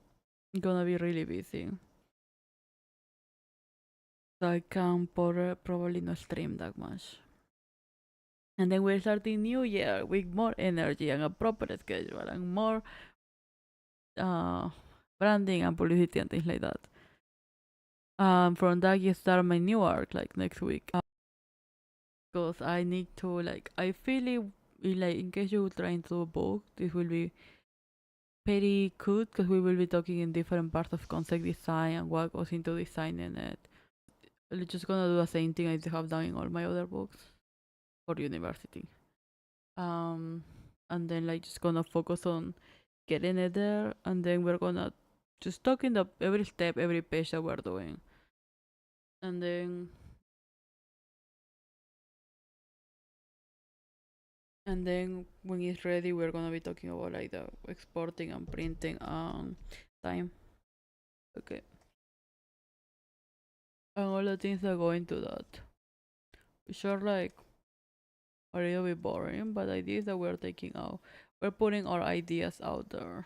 I'm gonna be really busy. So I can probably not stream that much. And then we're starting New Year with more energy and a proper schedule and more uh, branding and publicity and things like that. From that, you start my new arc like next week. Because I need to like I feel like in case you're trying to book, this will be pretty good because we will be talking in different parts of concept design and what goes into designing it. We're just gonna do the same thing I have done in all my other books for university. Um, and then like just gonna focus on getting it there, and then we're gonna just talk in the every step, every page that we're doing, and then when it's ready, we're gonna be talking about like the exporting and printing time. Okay. And all the things that go into that. Which are like a little bit boring, but ideas that we're taking out. We're putting our ideas out there.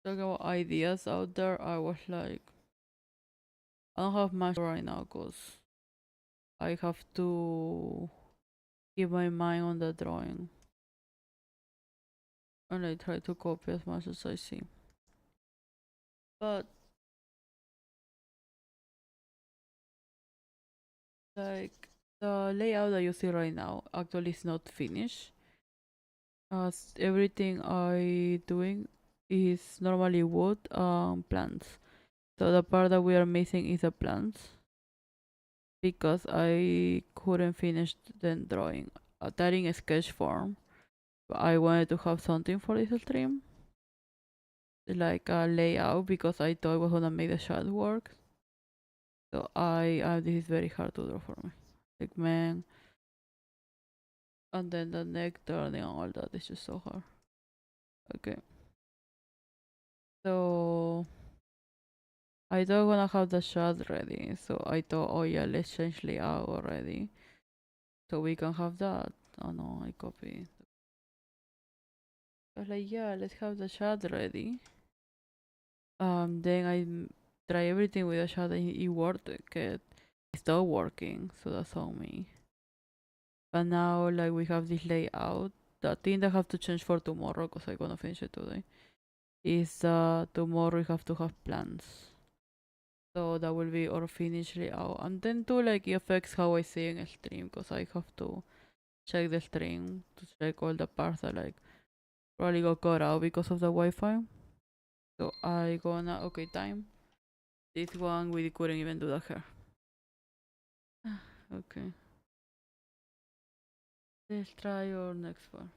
Talking about ideas out there, I was like, I don't have much right now because I have to keep my mind on the drawing. And I try to copy as much as I see. But like the layout that you see right now actually is not finished. As everything I doing is normally wood plants. So the part that we are missing is the plants because I couldn't finish the drawing. That in a sketch form. But I wanted to have something for this stream, like a layout because I thought it was gonna make the shot work. So this is very hard to draw for me. Like man, and then the neck turning and all that is just so hard. Okay, so I thought I'm gonna have the shot ready. So I thought, oh yeah, let's change layout already, so we can have that. Oh no, I copy. I was like, yeah, let's have the shot ready. Then try everything with the shot and it worked. It stopped working, so that's on me. But now, like we have this layout. The thing that I have to change for tomorrow, because I'm gonna finish it today, is tomorrow we have to have plans. So that will be our finished layout. And then too, like it affects how I see in a stream, because I have to check the stream to check all the parts that like probably got cut out because of the Wi-Fi. So I gonna okay time. This one we couldn't even do the hair. Okay. Let's try our next one.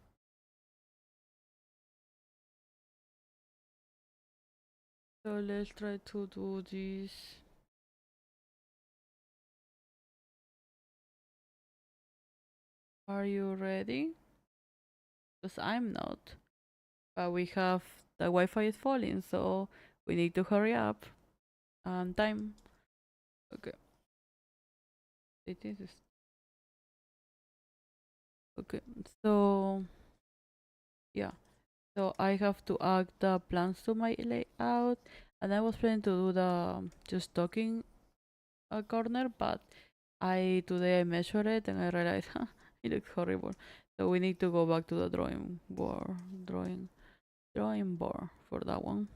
So let's try to do this. Are you ready? Because I'm not. But we have the Wi-Fi is falling, so we need to hurry up. Time. Okay. It is okay. So yeah. So I have to add the plans to my layout, and I was planning to do the just talking corner, but I today I measured it and I realized it looks horrible. So we need to go back to the drawing board for that one.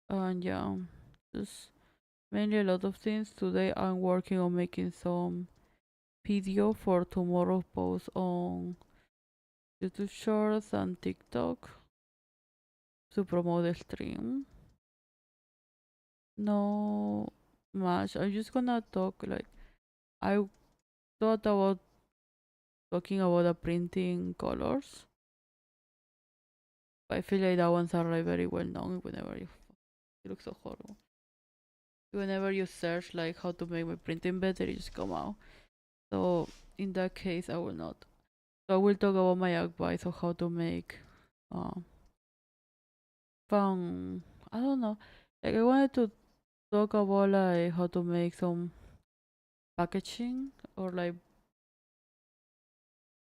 And yeah, just mainly a lot of things. Today I'm working on making some video for tomorrow's post on YouTube Shorts and TikTok to promote the stream. No much. I'm just gonna talk like I thought about talking about the printing colors. But I feel like that ones are like very well known whenever it looks so horrible. Whenever you search like how to make my printing better, it just come out. So in that case I will not. So I will talk about my advice on how to make uh fun. I don't know. Like I wanted to talk about like how to make some packaging or like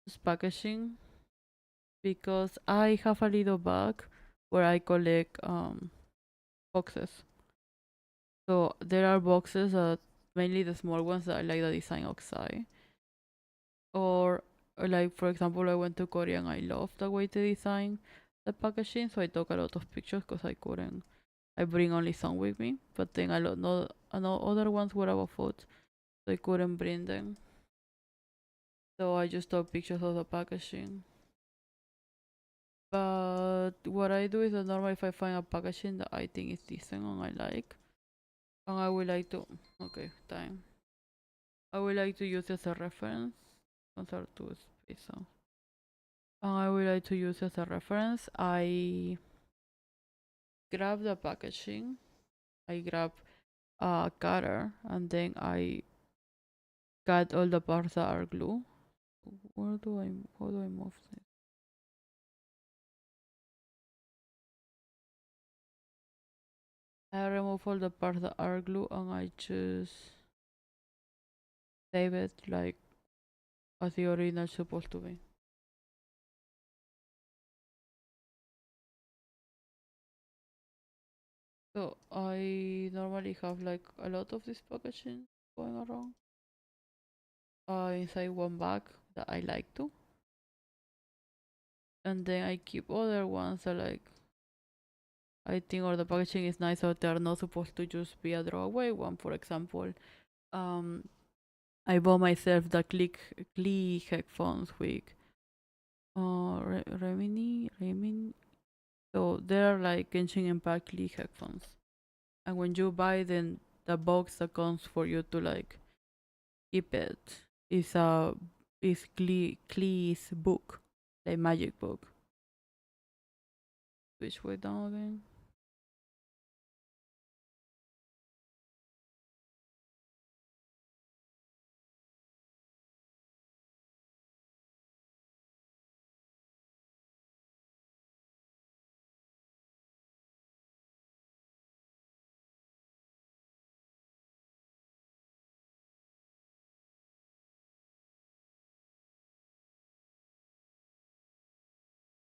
just packaging because I have a little bag where I collect boxes. So there are boxes that mainly the small ones that I like the design outside. Or like for example I went to Korea and I love the way they design the packaging, so I took a lot of pictures because I bring only some with me, but then a lot no, no other ones were about food, so I couldn't bring them. So I just took pictures of the packaging. But what I do is that normally if I find a packaging that I think is decent and I like, and I would like to, okay, time. I would like to use as a reference. Concert to space. So. And I would like to use as a reference. I grab the packaging. I grab a cutter and then I cut all the parts that are glue. How do I move this? I remove all the parts that are glue and I just save it like as the original supposed to be. So I normally have like a lot of this packaging going around inside one bag that I like to, and then I keep other ones that like I think or the packaging is nice, so they're not supposed to just be a throwaway one. For example, um, I bought myself the Klee headphones with Remini. So they're like Genshin Impact Klee headphones, and when you buy then the box that comes for you to like keep it is Klee's book, the magic book. Which way down again?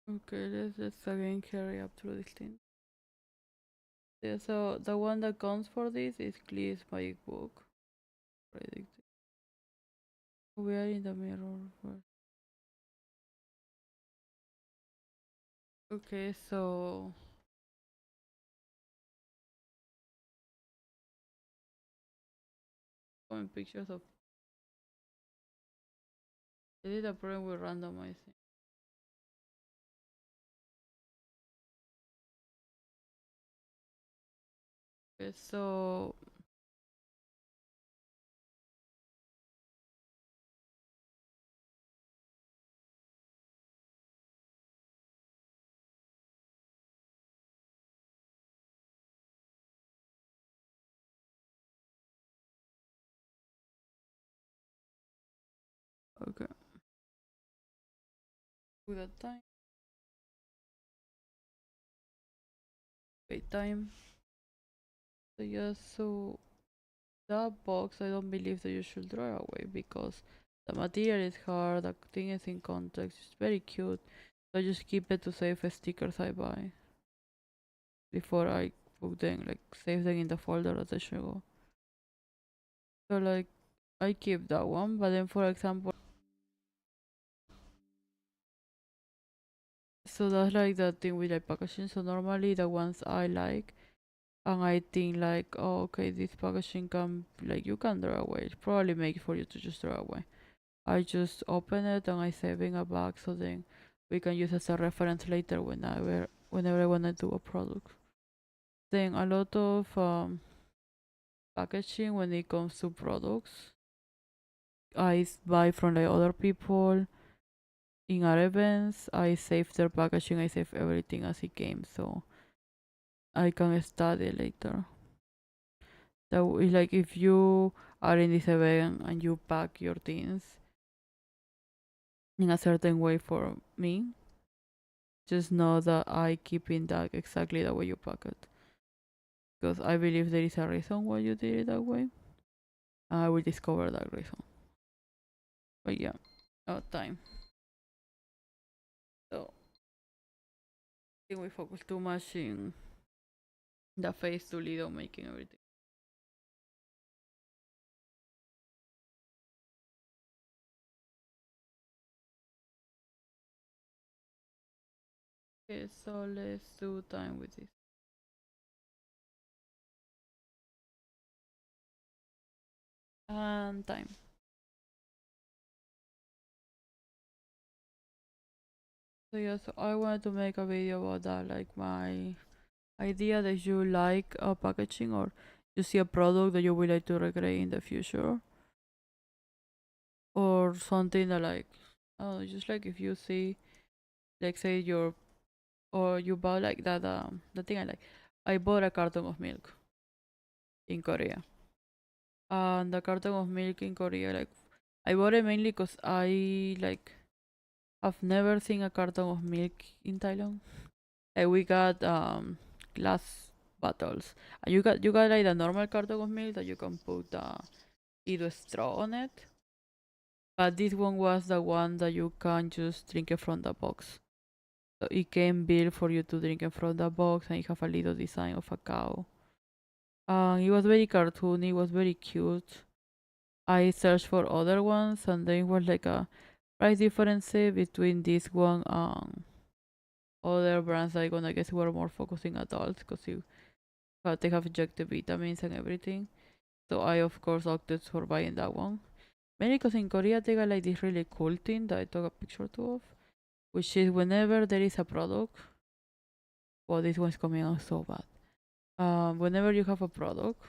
Okay, let's again carry up through this thing. Yeah, so the one that counts for this is Clear's magic book. Predicted. We are in the mirror first. Okay, so showing pictures of. Is it a problem with randomizing? Okay, so okay, with the time, wait time. So yeah, so that box I don't believe that you should throw away because the material is hard, the thing is in context, it's very cute. So I just keep it to save stickers I buy before I put them, like save them in the folder that they should go. So like I keep that one, but then for example so that's like the thing with like packaging. So normally the ones I like, and I think like, oh, okay, this packaging can like you can throw away. It's probably make for you to just throw away. I just open it and I save in a bag so then we can use as a reference later whenever I wanna do a product. Then a lot of packaging when it comes to products, I buy from like other people in our events. I save their packaging. I save everything as it came, so I can study later. That is like if you are in this event and you pack your things in a certain way for me, just know that I keep in that exactly the way you pack it. Because I believe there is a reason why you did it that way. And I will discover that reason. But yeah, no time. So I think we focus too much in the face to lead on making everything. Okay, so let's do time with this. And time. So yeah, so I wanted to make a video about that, like my idea that you like packaging or you see a product that you would like to recreate in the future, or something that like, oh, just like if you see, like say your or you bought like that the thing I bought a carton of milk in Korea, and the carton of milk in Korea, like I bought it mainly because I like I've never seen a carton of milk in Thailand. Like we got glass bottles, and you got like the normal carton of milk that you can put either straw on it, but this one was the one that you can just drink it from the box. So it came built for you to drink it from the box, and it have a little design of a cow. It was very cartoony, it was very cute. I searched for other ones, and there was like a price difference between this one and other brands that I guess were more focusing adults because they have injected vitamins and everything. So I of course opted for buying that one. Mainly because in Korea they got like this really cool thing that I took a picture to of, which is whenever there is a product. Well, this one's coming out so bad. Whenever you have a product,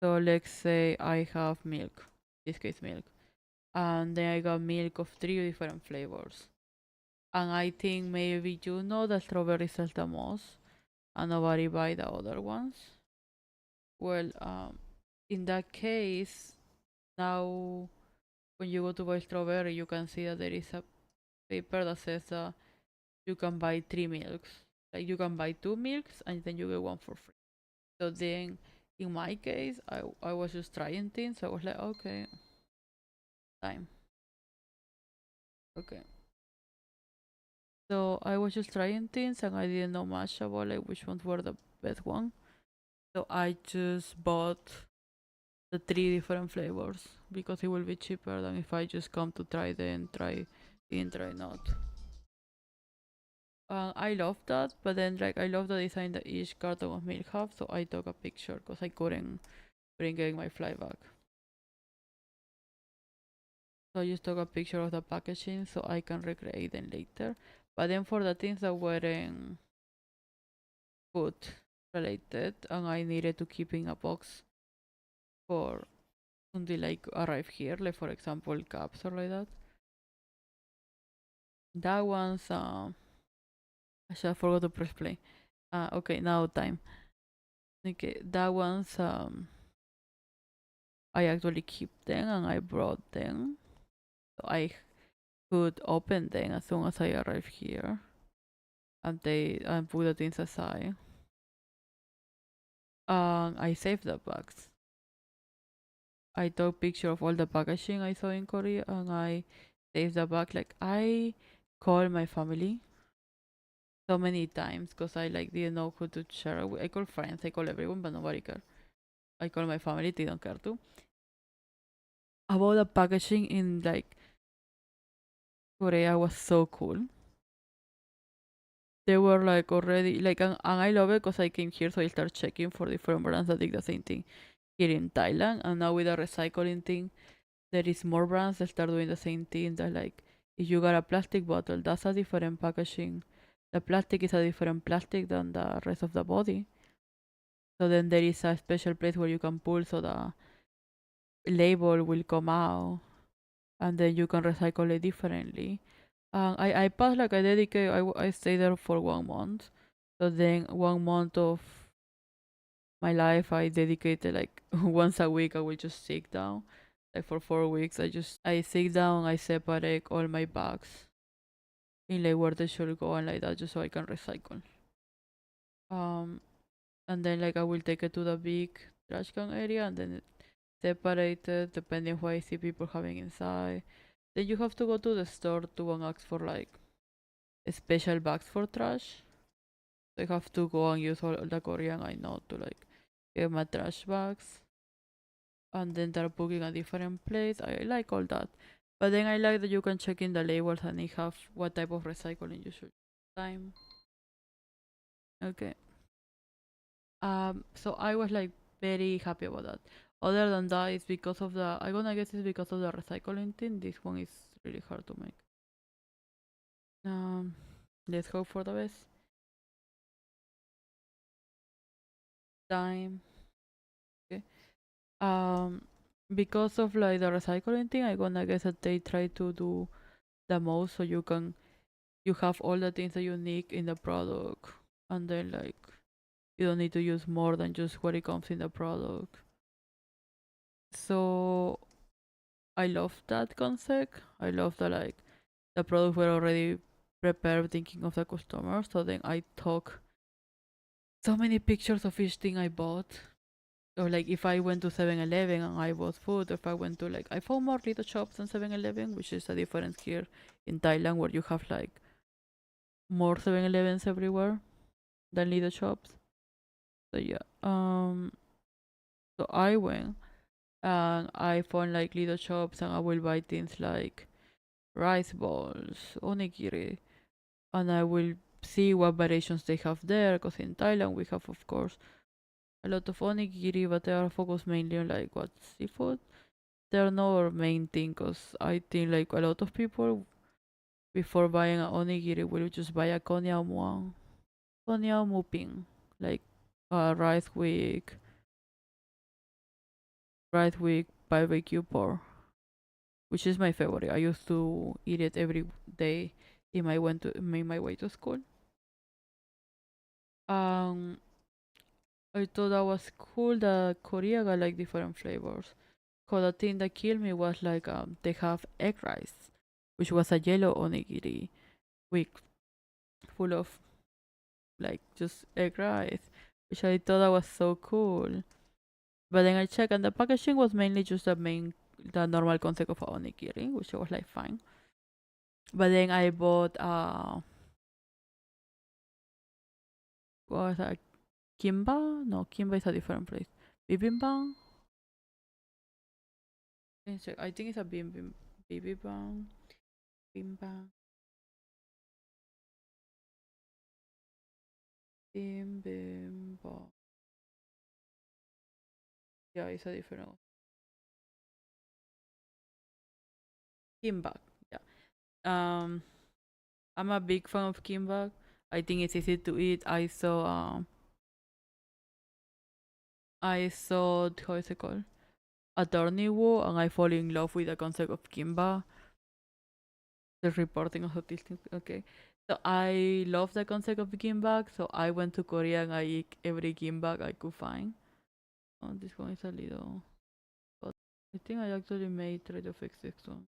so let's say I have milk, in this case milk, and then I got milk of 3 different flavors. And I think maybe you know that strawberry sells the most, and nobody buy the other ones. Well, in that case, now when you go to buy strawberry, you can see that there is a paper that says you can buy 3 milks. Like you can buy 2 milks and then you get one for free. So then, in my case, I was just trying things. So I was like, okay, time, okay. So I was just trying things and I didn't know much about like which ones were the best one. So I just bought the 3 different flavors because it will be cheaper than if I just come to try then try in try not. I love that, but then like I love the design that each carton of milk have, so I took a picture because I couldn't bring in my fly bag. So I just took a picture of the packaging so I can recreate them later. But then for the things that weren't food related and I needed to keep in a box for until like arrive here, like for example cups or like that. That one's actually I forgot to press play. Okay, now time. Okay, that one's I actually keep them and I brought them. So I could open them as soon as I arrive here. And they put the things aside. I saved the bags. I took picture of all the packaging I saw in Korea and I saved the bag. Like I called my family so many times because I like didn't know who to share it with. I call friends, I call everyone, but nobody care. I call my family, they don't care too. About the packaging in like Korea was so cool. they were like already like, and I love it because I came here, so I start checking for different brands that did the same thing here in Thailand. And now with the recycling thing, there is more brands that start doing the same thing. That like, if you got a plastic bottle, that's a different packaging. The plastic is a different plastic than the rest of the body. So then there is a special place where you can pull, so the label will come out, and then you can recycle it differently. I passed like I dedicate. I stay there for 1 month. So then 1 month of my life I dedicated like once a week I will just sit down. Like for 4 weeks I sit down, I separate all my bags in like where they should go and like that, just so I can recycle. Um and then like I will take it to the big trash can area and then separate it depending what I see people having inside. Then you have to go to the store to go and ask for like special bags for trash. So I have to go and use all the Korean I know to like get my trash bags. And then they're booking a different place. I like all that. But then I like that you can check in the labels and it have what type of recycling you should time. Okay. So I was like very happy about that. Other than that, it's because of the I gonna guess it's because of the recycling thing. This one is really hard to make. Um let's hope for the best. Time. Okay. Um because of like the recycling thing, I gonna guess that they try to do the most so you have all the things that you need in the product, and then like you don't need to use more than just what it comes in the product. So I love that concept. I love that like the products were already prepared thinking of the customer. So then I took so many pictures of each thing I bought. Or like if I went to 7-Eleven and I bought food, or if I went to like I found more little shops than 7-Eleven, which is a difference here in Thailand where you have like more 7-Elevens everywhere than little shops. So yeah. So I went and I found like little shops and I will buy things like rice balls, onigiri, and I will see what variations they have there. Because in Thailand we have, of course, a lot of onigiri, but they are focused mainly on like what seafood. They're not our main thing. Because I think like a lot of people before buying a onigiri will just buy a konya muping, like rice with barbecue pork, which is my favorite. I used to eat it every day in my way to school. Um, I thought that was cool that Korea got like different flavors. Cause the thing that killed me was like they have egg rice, which was a yellow onigiri with full of like just egg rice, which I thought that was so cool. But then I checked and the packaging was mainly just the normal concept of a onigiri, which was like fine. But then I bought what was that? Kimba? No, Kimba is a different place. Bibimbap? I think it's a bibimbap. Bibimbap. Bibimbap. Yeah, it's a different one. Kimbap. Yeah. I'm a big fan of kimbap. I think it's easy to eat. I saw how is it called? Attorney Wu, and I fall in love with the concept of kimbap. The reporting of this thing. Okay. So I love the concept of gimbap. So I went to Korea and I eat every gimbap I could find. Oh, this one is a little. But I think I actually may try to fix this one.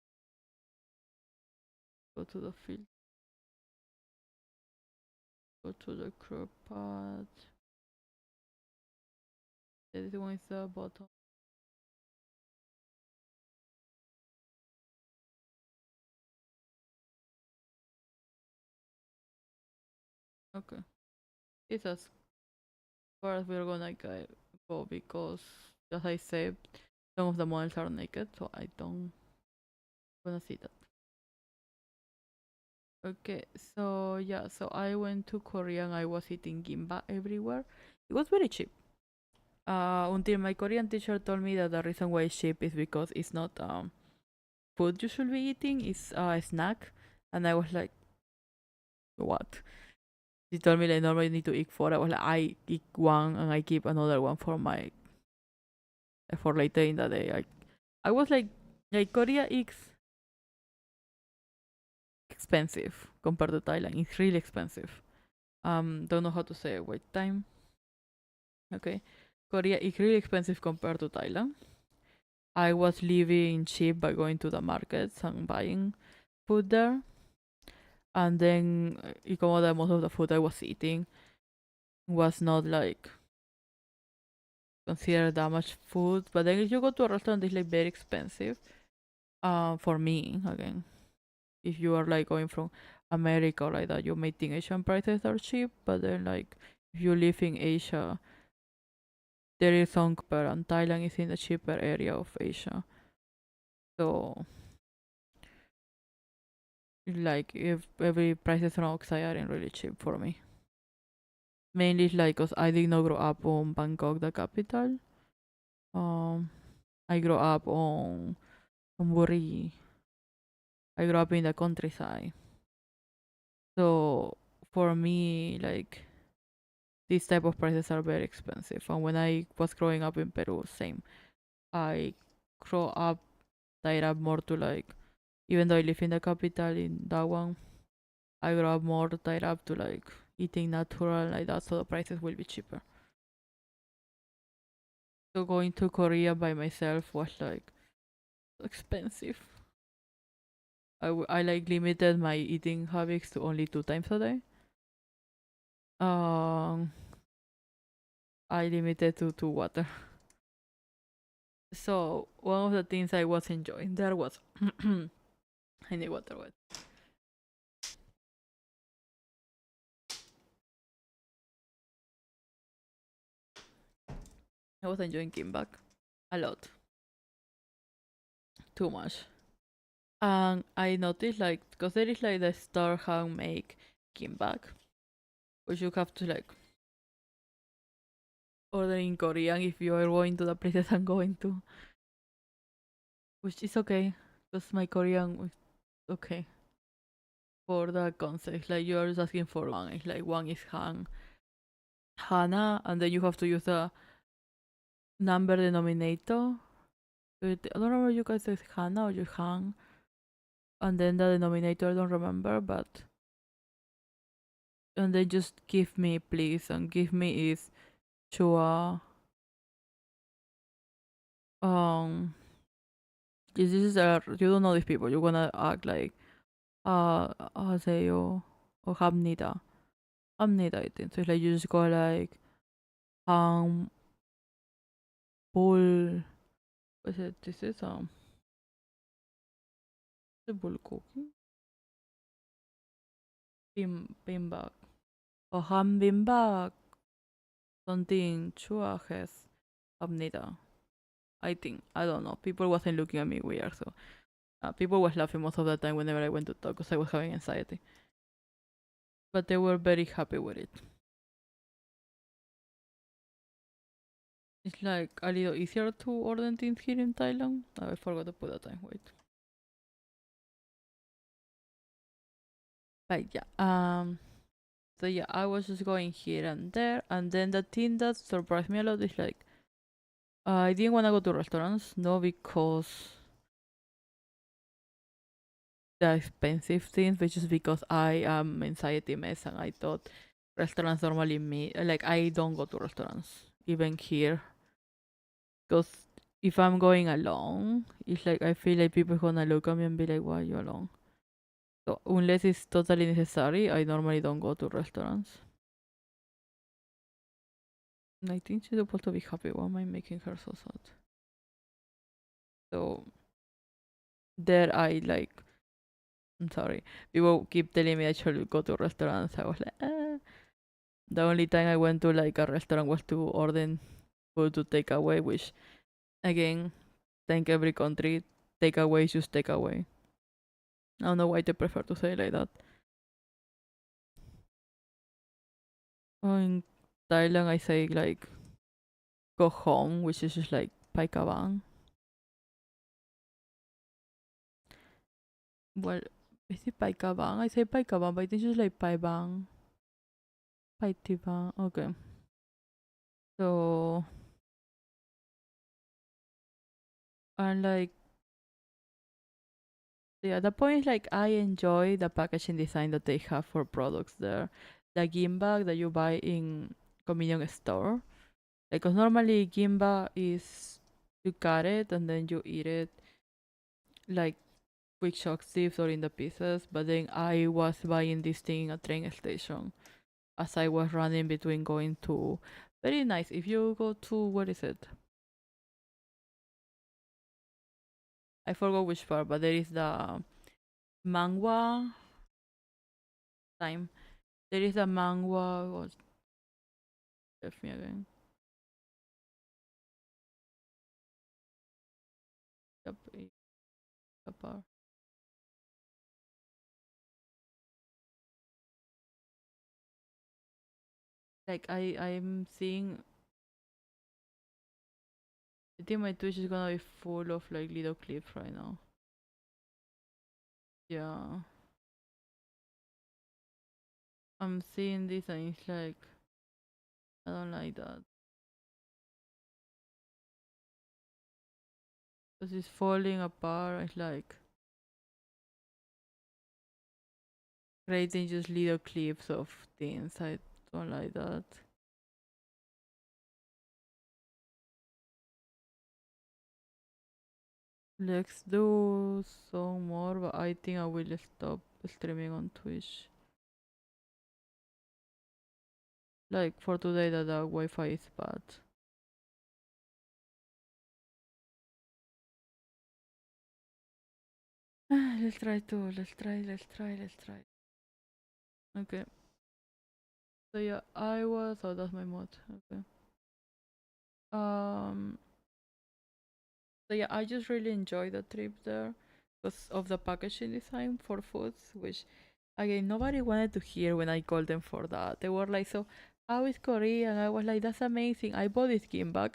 Go to the field. Go to the crop pad. This one is the bottom. Okay. It's as far as we're gonna go because, as I said, some of the models are naked, so I don't wanna see that. Okay, so yeah, so I went to Korea and I was eating gimbap everywhere. It was very cheap. Until my Korean teacher told me that the reason why it's cheap is because it's not food you should be eating, it's a snack. And I was like, what? She told me like normally need to eat four. I was like, I eat one and I keep another one for my for later in the day. I was like Korea is expensive compared to Thailand. It's really expensive. Don't know how to say it. Wait time. Okay. Korea is really expensive compared to Thailand. I was living cheap by going to the markets and buying food there. And then como the most of the food I was eating was not like considered that much food. But then if you go to a restaurant, it's like very expensive. For me again, if you are like going from America or like that, you may think Asian prices are cheap, but then like if you live in Asia, there is some cheaper, and Thailand is in the cheaper area of Asia. So like if every prices around outside aren't really cheap for me. Mainly like cause I did not grow up on Bangkok, the capital. Um, I grew up on Buri. I grew up in the countryside. So for me, like these type of prices are very expensive. And when I was growing up in Peru, same. I grew up tied up more to like, even though I live in the capital in that one, I grew up more tied up to like eating natural like that, so the prices will be cheaper. So going to Korea by myself was like expensive. I like limited my eating habits to only 2 times a day. Um, I limited to water. So one of the things I was enjoying there was I need water. What? I was enjoying kimbap a lot, too much. And I noticed like because there is like the star handmade kimbap, which you have to like order in Korean if you are going to the places I'm going to, which is okay because my Korean was okay for the concept. Like you are just asking for one. It's like one is Hana, and then you have to use the number denominator. I don't remember you guys say Hana or you Han, and then the denominator I don't remember, but and then just give me please, and give me is Chua. This is you don't know these people. You're gonna act like 하세요 or 합니다. 합니다. I think so. It's like you just go like 볼. What's it? This is bulgogi bim박 or 함빈박 something 추억해서 합니다. I think I don't know. People wasn't looking at me weird, so people was laughing most of the time whenever I went to talk because I was having anxiety. But they were very happy with it. It's like a little easier to order things here in Thailand. I forgot to put that time. Wait. But yeah. So yeah, I was just going here and there, and then the thing that surprised me a lot is like I didn't want to go to restaurants, no, because the expensive things, but just because I am anxiety mess and I thought restaurants normally me like I don't go to restaurants even here because if I'm going alone, it's like I feel like people gonna look at me and be like, "Why are you alone?" So unless it's totally necessary, I normally don't go to restaurants. And I think she's supposed to be happy. Why am I making her so sad? So there I like I'm sorry. People keep telling me I should go to restaurants. I was like, The only time I went to like a restaurant was to order food to take away, which again, thank every country, takeaway is just takeaway. I don't know why they prefer to say it like that. In Thailand, I say like go home, which is just like paikabang. Well, is it paikabang? I say paikabang, but it's just like paibang, paitibang. Okay. So, and like, yeah, the point is like I enjoy the packaging design that they have for products there. The gimbal that you buy in convenience store. Like, 'cause normally gimbal is you cut it and then you eat it like quick shock tips or in the pieces. But then I was buying this thing at train station as I was running between going to very nice. If you go to what is it? I forgot which part, but there is the mangwa time. There is a mangwa. What left me again? Yep, the part. Like I'm seeing. I think my Twitch is gonna be full of like little clips right now. Yeah, I'm seeing this and it's like I don't like that because it's falling apart. It's like creating just little clips of things. I don't like that. Let's do some more, but I think I will stop streaming on Twitch. Like for today, that the Wi-Fi is bad. Let's try to. Let's try. Let's try. Let's try. Okay. So yeah, I was. Oh, that's my mod. Okay. Um. So yeah, I just really enjoyed the trip there because of the packaging design for foods, which again nobody wanted to hear when I called them for that. They were like, "So how is Korea?" And I was like, "That's amazing. I bought this gimbal,"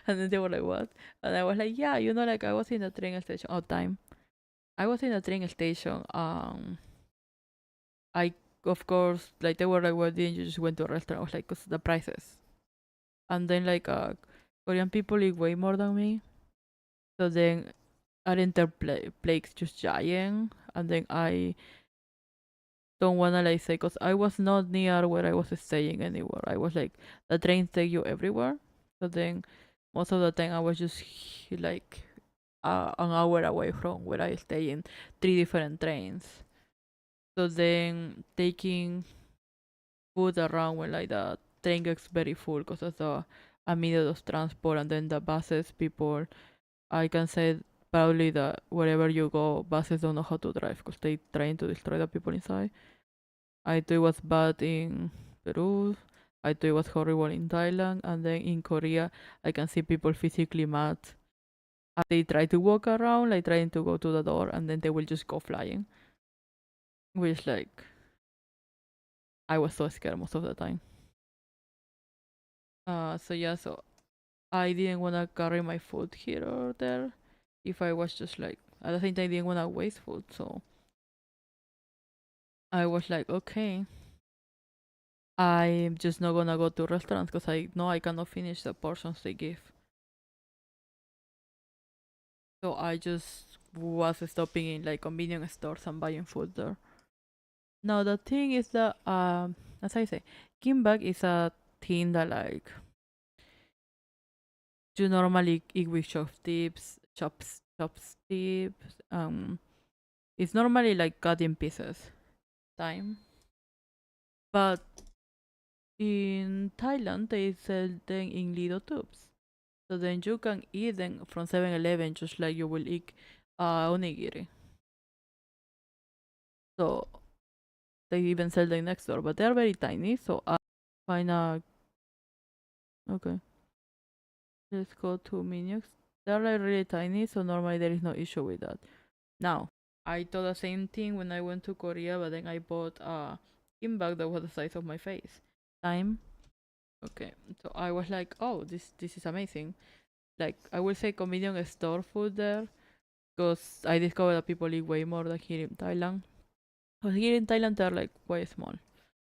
and then they were like, "What?" And I was like, "Yeah, like I was in the train station all time. I was in the train station. I of course like they were like, "Well, didn't you just went to a restaurant?" I was like, "Cause the prices." And then like Korean people eat way more than me, so then I plagues just giant, and then I don't wanna like say because I was not near where I was staying anywhere. I was like the trains take you everywhere, so then most of the time I was just like an hour away from where I stay in 3 different trains. So then taking food around when like the train gets very full because it's a method of transport, and then the buses people I can say probably that wherever you go, buses don't know how to drive because they trying to destroy the people inside. I thought it was bad in Peru. I thought it was horrible in Thailand, and then in Korea, I can see people physically mad. They try to walk around, like trying to go to the door, and then they will just go flying. Which like I was so scared most of the time. So yeah, so I didn't wanna carry my food here or there. If I was just like at the same time, I didn't wanna waste food, so I was like, okay, I'm just not gonna go to restaurants because I know I cannot finish the portions they give. So I just was stopping in like convenience stores and buying food there. Now the thing is that as I say, kimbap is a thing that like you normally eat with chopsticks. It's normally like cut in pieces. Time, but in Thailand they sell them in little tubes. So then you can eat them from 7-Eleven just like you will eat onigiri. So they even sell them next door, but they're very tiny. So I find a okay. Let's go to menus. They're like really tiny, so normally there is no issue with that. Now I thought the same thing when I went to Korea, but then I bought a gimbal that was the size of my face. Time. Okay, so I was like, oh, this is amazing. Like I will say convenience store food there because I discovered that people eat way more than here in Thailand. But here in Thailand they're like way small,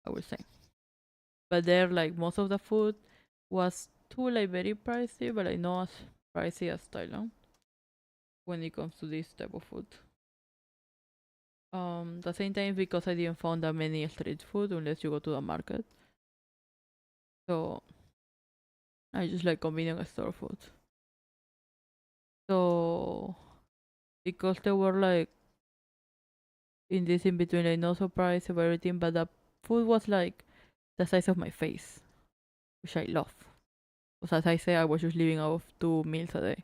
I will say. But there like most of the food was too like very pricey, but like not as pricey as Thailand when it comes to this type of food. The same time because I didn't find that many street food unless you go to the market. So I just like convenience store food. So because they were like in this in between, like no surprise of everything, but the food was like the size of my face, which I love. Because as I say, I was just living off 2 meals a day.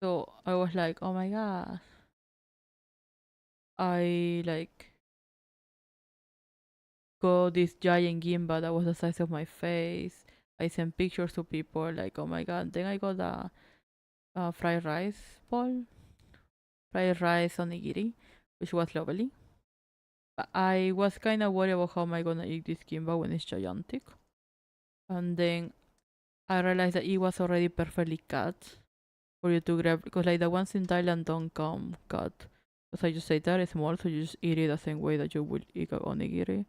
So I was like, oh my god. I like got this giant gimba that was the size of my face. I sent pictures to people like, oh my god. Then I got a fried rice bowl, fried rice onigiri, which was lovely. But I was kind of worried about how am I gonna eat this gimba when it's gigantic. And then I realized that it was already perfectly cut for you to grab because like the ones in Thailand don't come cut. Because I just say that is small, so you just eat it the same way that you would eat a onigiri.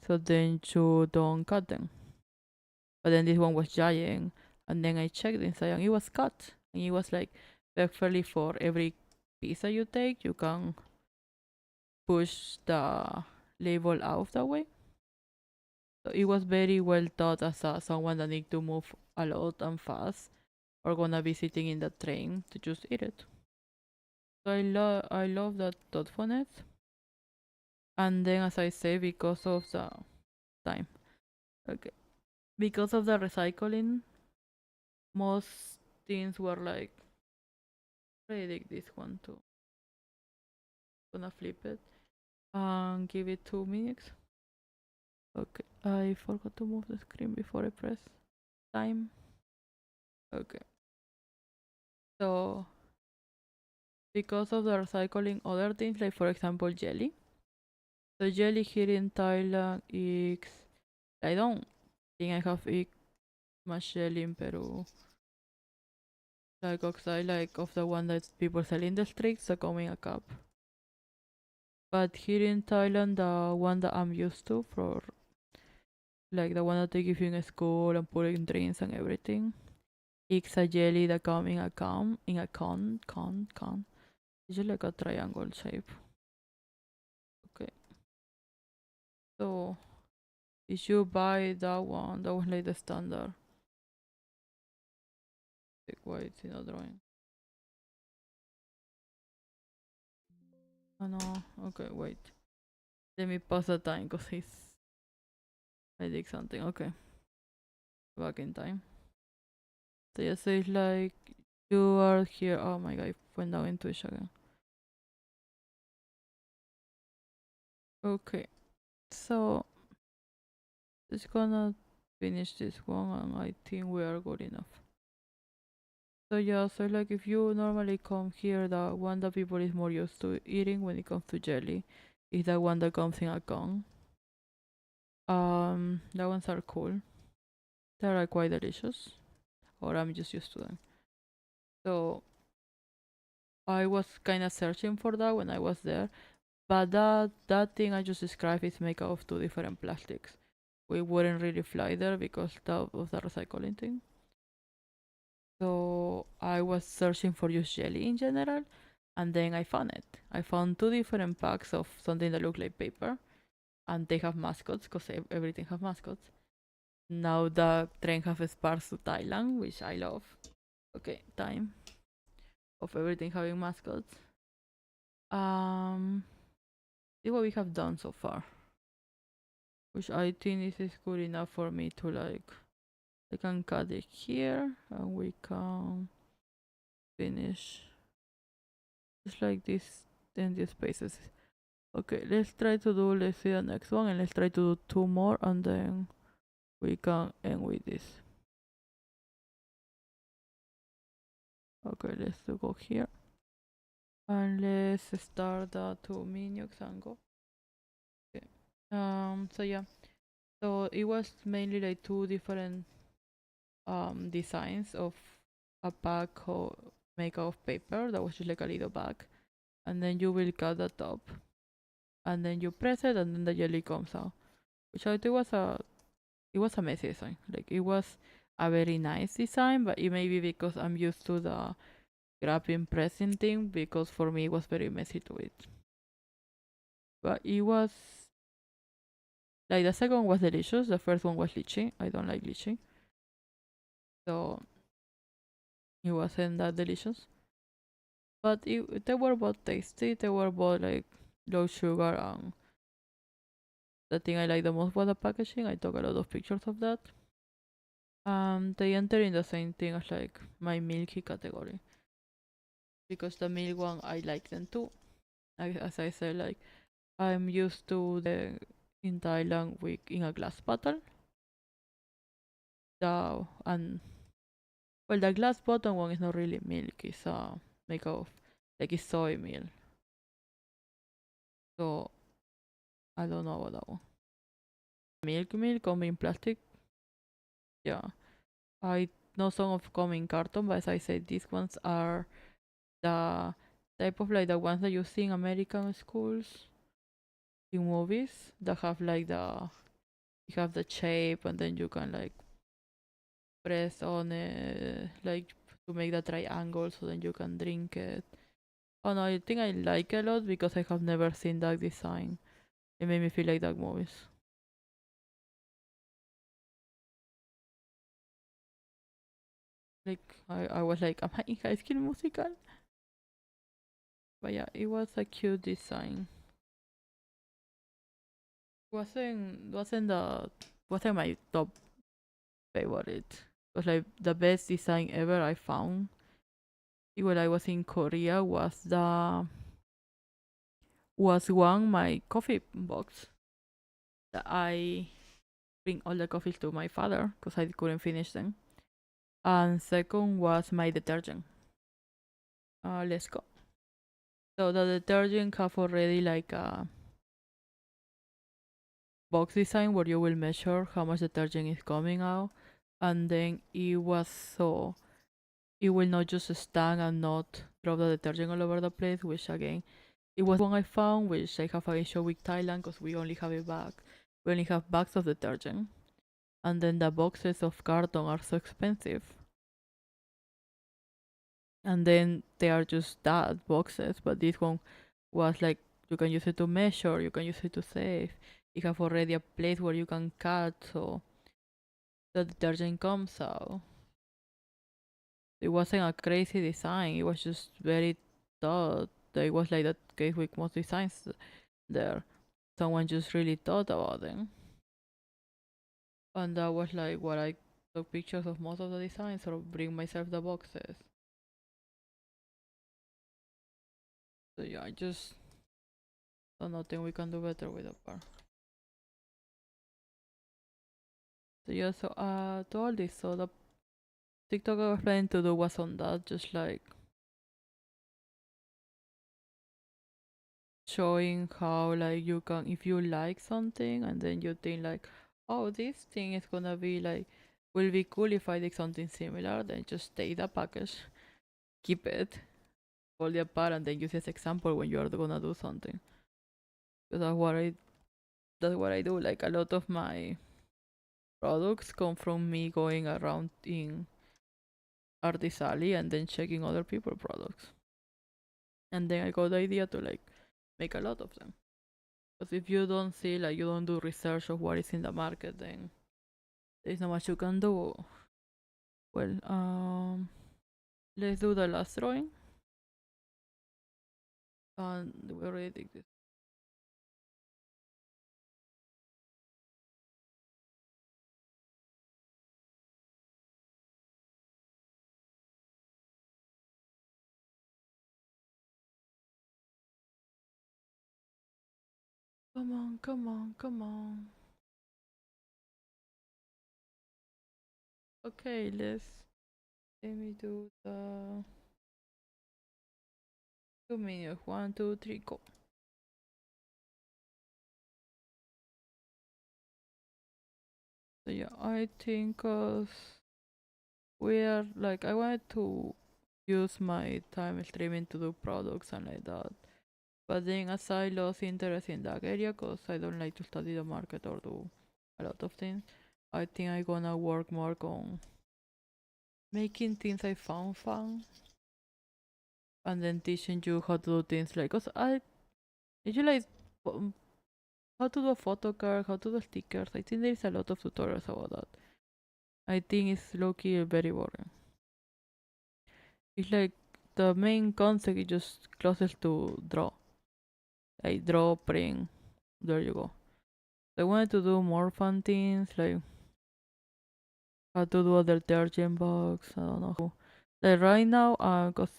So then you don't cut them. But then this one was giant, and then I checked inside and it was cut, and it was like perfectly for every piece that you take, you can push the label out that way. So it was very well thought as someone that need to move a lot and fast or gonna be sitting in the train to just eat it. So I love that thoughtfulness. And then as I say, because of the time. Okay. Because of the recycling, most things were like take this one too. Gonna flip it and give it 2 minutes. Okay. I forgot to move the screen before I press time. Okay. So because of the recycling other things like for example jelly. The jelly here in Thailand is I don't think I have eaten much jelly in Peru. Like oxide like of the one that people sell in the streets, so coming a cup. But here in Thailand the one that I'm used to for like the one that they give you in school and put in drinks and everything. It's a jelly that come in a con. It's just like a triangle shape. Okay. So if you buy that one like the standard. Like why it's in a drawing. Oh no, okay, wait. Let me pause the time because I did something. Okay, back in time. So yeah, so it's like you are here. Oh my god, I went down in Twitch again. Okay, so just gonna finish this one and I think we are good enough. So yeah, so like if you normally come here, the one that people is more used to eating when it comes to jelly is the one that comes in a cone. That ones are cool. They're like quite delicious, or I'm just used to them. So I was kind of searching for that when I was there, but that thing I just described is made out of two different plastics. We wouldn't really fly there because of the recycling thing. So I was searching for just jelly in general, and then I found it. I found two different packs of something that looked like paper, and they have mascots because everything has mascots. Now the train has sparse to Thailand, which I love. Okay, time of everything having mascots. See what we have done so far, which I think this is good enough for me to like. I can cut it here, and we can finish just like this in these spaces. Okay, let's try to do. Let's see the next one, and let's try to do two more, and then we can end with this. Okay, let's go here. And let's start the 2 minutes and go. Okay. So yeah. So it was mainly like two different designs of a bag made out of paper that was just like a little bag, and then you will cut the top, and then you press it, and then the jelly comes out. Which I think was a messy design. Like it was a very nice design, but it may be because I'm used to the grabbing pressing thing, because for me it was very messy to it. But it was like the second was delicious. The first one was lychee. I don't like lychee, so it wasn't that delicious. But they were both tasty. They were both like low sugar. And the thing I like the most was the packaging. I took a lot of pictures of that. They enter in the same thing as like my milky category, because the milk one I like them too. As I said, like I'm used to the in Thailand with in a glass bottle. And well, the glass bottle one is not really milk. It's make of like it's soy milk. So I don't know about that one. Milk come in plastic. Yeah, I know some of come in carton, but as I said, these ones are the type of like the ones that you see in American schools in movies that have like you have the shape, and then you can like press on it like to make the triangle so then you can drink it. Oh no, I think I like it a lot because I have never seen that design. It made me feel like that movies. Like I was like, am I in High School Musical? But yeah, it was a cute design. Wasn't my top favorite. It was like the best design ever I found. When I was in Korea was one my coffee box that I bring all the coffees to my father because I couldn't finish them. And second was my detergent. Let's go. So the detergent have already like a box design where you will measure how much detergent is coming out, and then it will not just stand and not drop the detergent all over the place, which again it was one I found, which I have an issue with Thailand because we only have a bag. We only have bags of detergent, and then the boxes of carton are so expensive. And then they are just that boxes, but this one was like you can use it to measure, you can use it to save. You have already a place where you can cut, so the detergent comes out. It wasn't a crazy design. It was just very thought. It was like that case with most designs there. Someone just really thought about them, and that was like what I took pictures of most of the designs or bring myself the boxes. So yeah, I just don't think we can do better with the part. So yeah, so to all this, so the TikTok I was planning to do was on that, just like showing how like you can, if you like something and then you think like, oh, this thing is gonna be like will be cool if I did something similar, then just take the package, keep it, hold it apart, and then use this example when you are gonna do something. Because that's what I do. Like a lot of my products come from me going around in Artisali and then checking other people products, and then I got the idea to like make a lot of them. Because if you don't see, like, you don't do research of what is in the market, then there's not much you can do. Well, let's do the last drawing. And we already did this. Come on, come on, come on. Okay, let me do the 2 minutes. 1, 2, 3, go. So yeah, I think we are like I wanted to use my time streaming to do products and like that. But then as I lost interest in that area because I don't like to study the market or do a lot of things, I think I gonna work more on making things I found fun and then teaching you how to do things like, cause I usually how to do a photo card, how to do stickers. I think there's a lot of tutorials about that. I think it's low-key very boring. It's like the main concept is just closest to draw. Like draw, print, there you go. I wanted to do more fun things like how to do a detergent box. I don't know how. Like right now, cause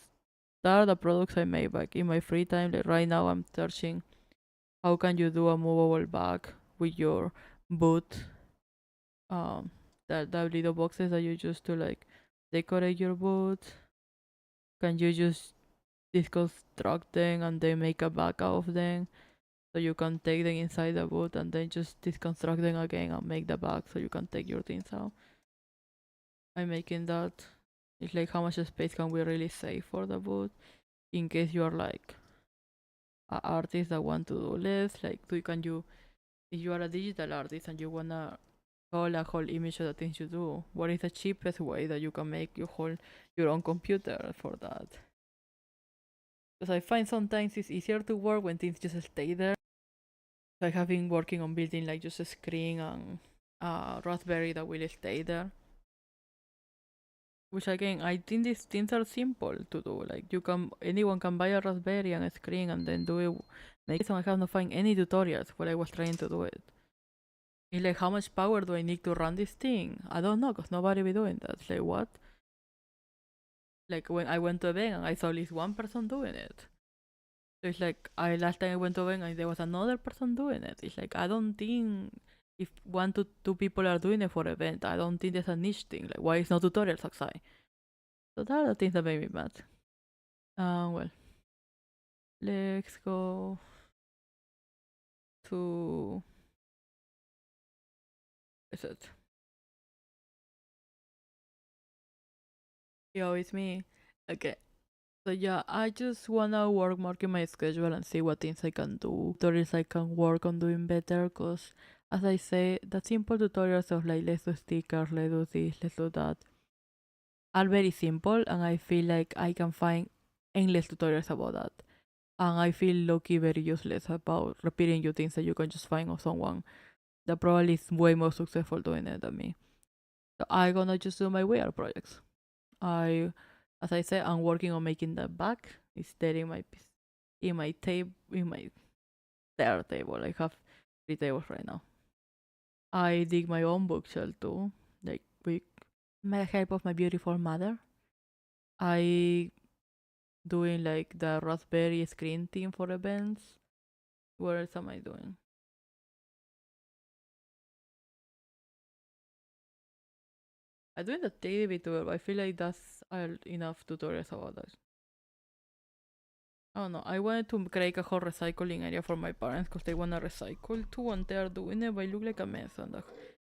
that are the products I made. Like in my free time, like right now, I'm searching how can you do a movable bag with your boot. Um, the little boxes that you use to like decorate your boot. Can you just deconstruct them and then make a bag out of them? So you can take them inside the boot and then just deconstruct them again and make the bag so you can take your things out. I'm making that. It's like how much space can we really save for the boot in case you are like an artist that want to do less. Like you if you are a digital artist and you wanna hold a whole image of the things you do, what is the cheapest way that you can make your own computer for that? Because I find sometimes it's easier to work when things just stay there. So I have been working on building like just a screen and Raspberry that will stay there. Which again, I think these things are simple to do. Like anyone can buy a Raspberry and a screen and then do it. Make it. So I have not find any tutorials where I was trying to do it. It's like how much power do I need to run this thing? I don't know, cause nobody be doing that. It's like what? Like when I went to a event and I saw at least one person doing it. So it's like I last time I went to a event and there was another person doing it. It's like I don't think if one to two people are doing it for an event, I don't think there's a niche thing. Like why is no tutorials outside? So that are the things that made me mad. Well, let's go to is it? Yo, it's me. Okay. So yeah, I just wanna work in my schedule and see what things I can do. Tutorials I can work on doing better. Cause as I say, the simple tutorials of like let's do stickers, let's do this, let's do that are very simple, and I feel like I can find endless tutorials about that. And I feel low-key very useless about repeating you things that you can just find on someone that probably is way more successful doing it than me. So I gonna just do my VR projects. As I said, I'm working on making the back. It's there in my table, in my third table. I have 3 tables right now. I dig my own bookshelf too, like with the help of my beautiful mother. I doing like the Raspberry screen theme for events. What else am I doing? I'm doing the daily tutorial, but I feel like that's enough tutorials about that. I don't know. I wanted to create a whole recycling area for my parents because they want to recycle too, and they are doing it, but I look like a mess, and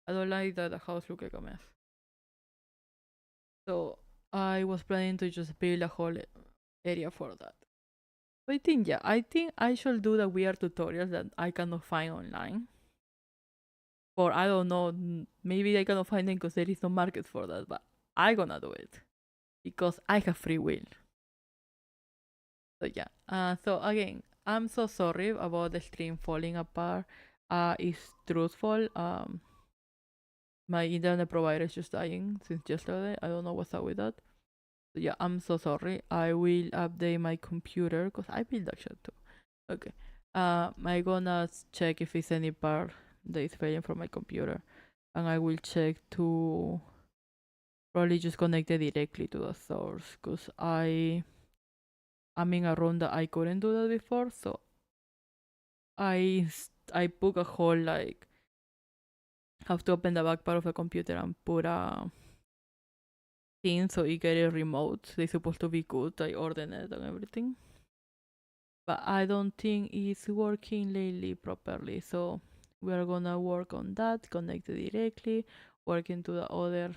I don't like that the house look like a mess. So I was planning to just build a whole area for that. But I think I should do the weird tutorials that I cannot find online. Or I don't know, maybe I cannot find them because there is no market for that, but I gonna do it because I have free will. So yeah. So again, I'm so sorry about the stream falling apart. It's truthful. My internet provider is just dying since yesterday. I don't know what's up with that. So yeah, I'm so sorry. I will update my computer because I built that shit too. Okay. I gonna check if it's any part that is failing from my computer, and I will check to probably just connect it directly to the source because I'm in a room that I couldn't do that before, so I put a whole like have to open the back part of the computer and put a thing so it get a remote. They're supposed to be good. I ordered it and everything, but I don't think it's working lately properly. So we are gonna work on that, connect it directly, work into the other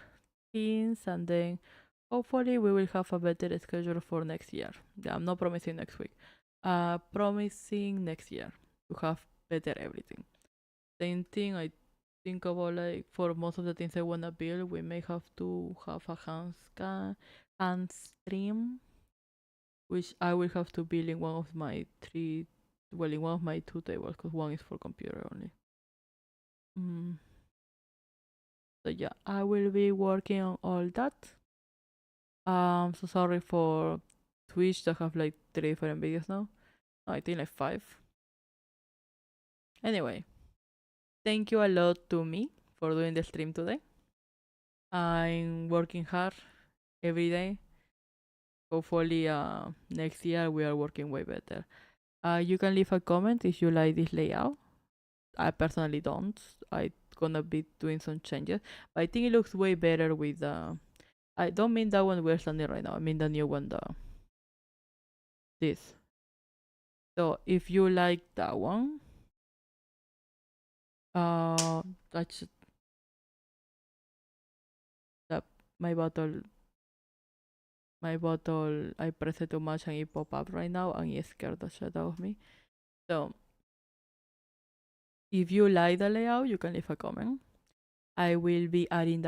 things, and then hopefully we will have a better schedule for next year. Yeah, I'm not promising next week. Promising next year to have better everything. Same thing I think about, like for most of the things I wanna build, we may have to have a hand stream, which I will have to build in one of my in one of my two tables, because one is for computer only. So yeah, I will be working on all that. So sorry for Twitch that have like 3 different videos now. I think like 5. Anyway, thank you a lot to me for doing the stream today. I'm working hard every day. Hopefully, next year we are working way better. You can leave a comment if you like this layout. I personally don't. I gonna be doing some changes, but I think it looks way better with I don't mean that one we're standing right now. I mean the new one, this. So if you like that one, that's that my bottle. My bottle, I press it too much and it pop up right now and it scared the shit out of me. So if you like the layout, you can leave a comment. I will be adding the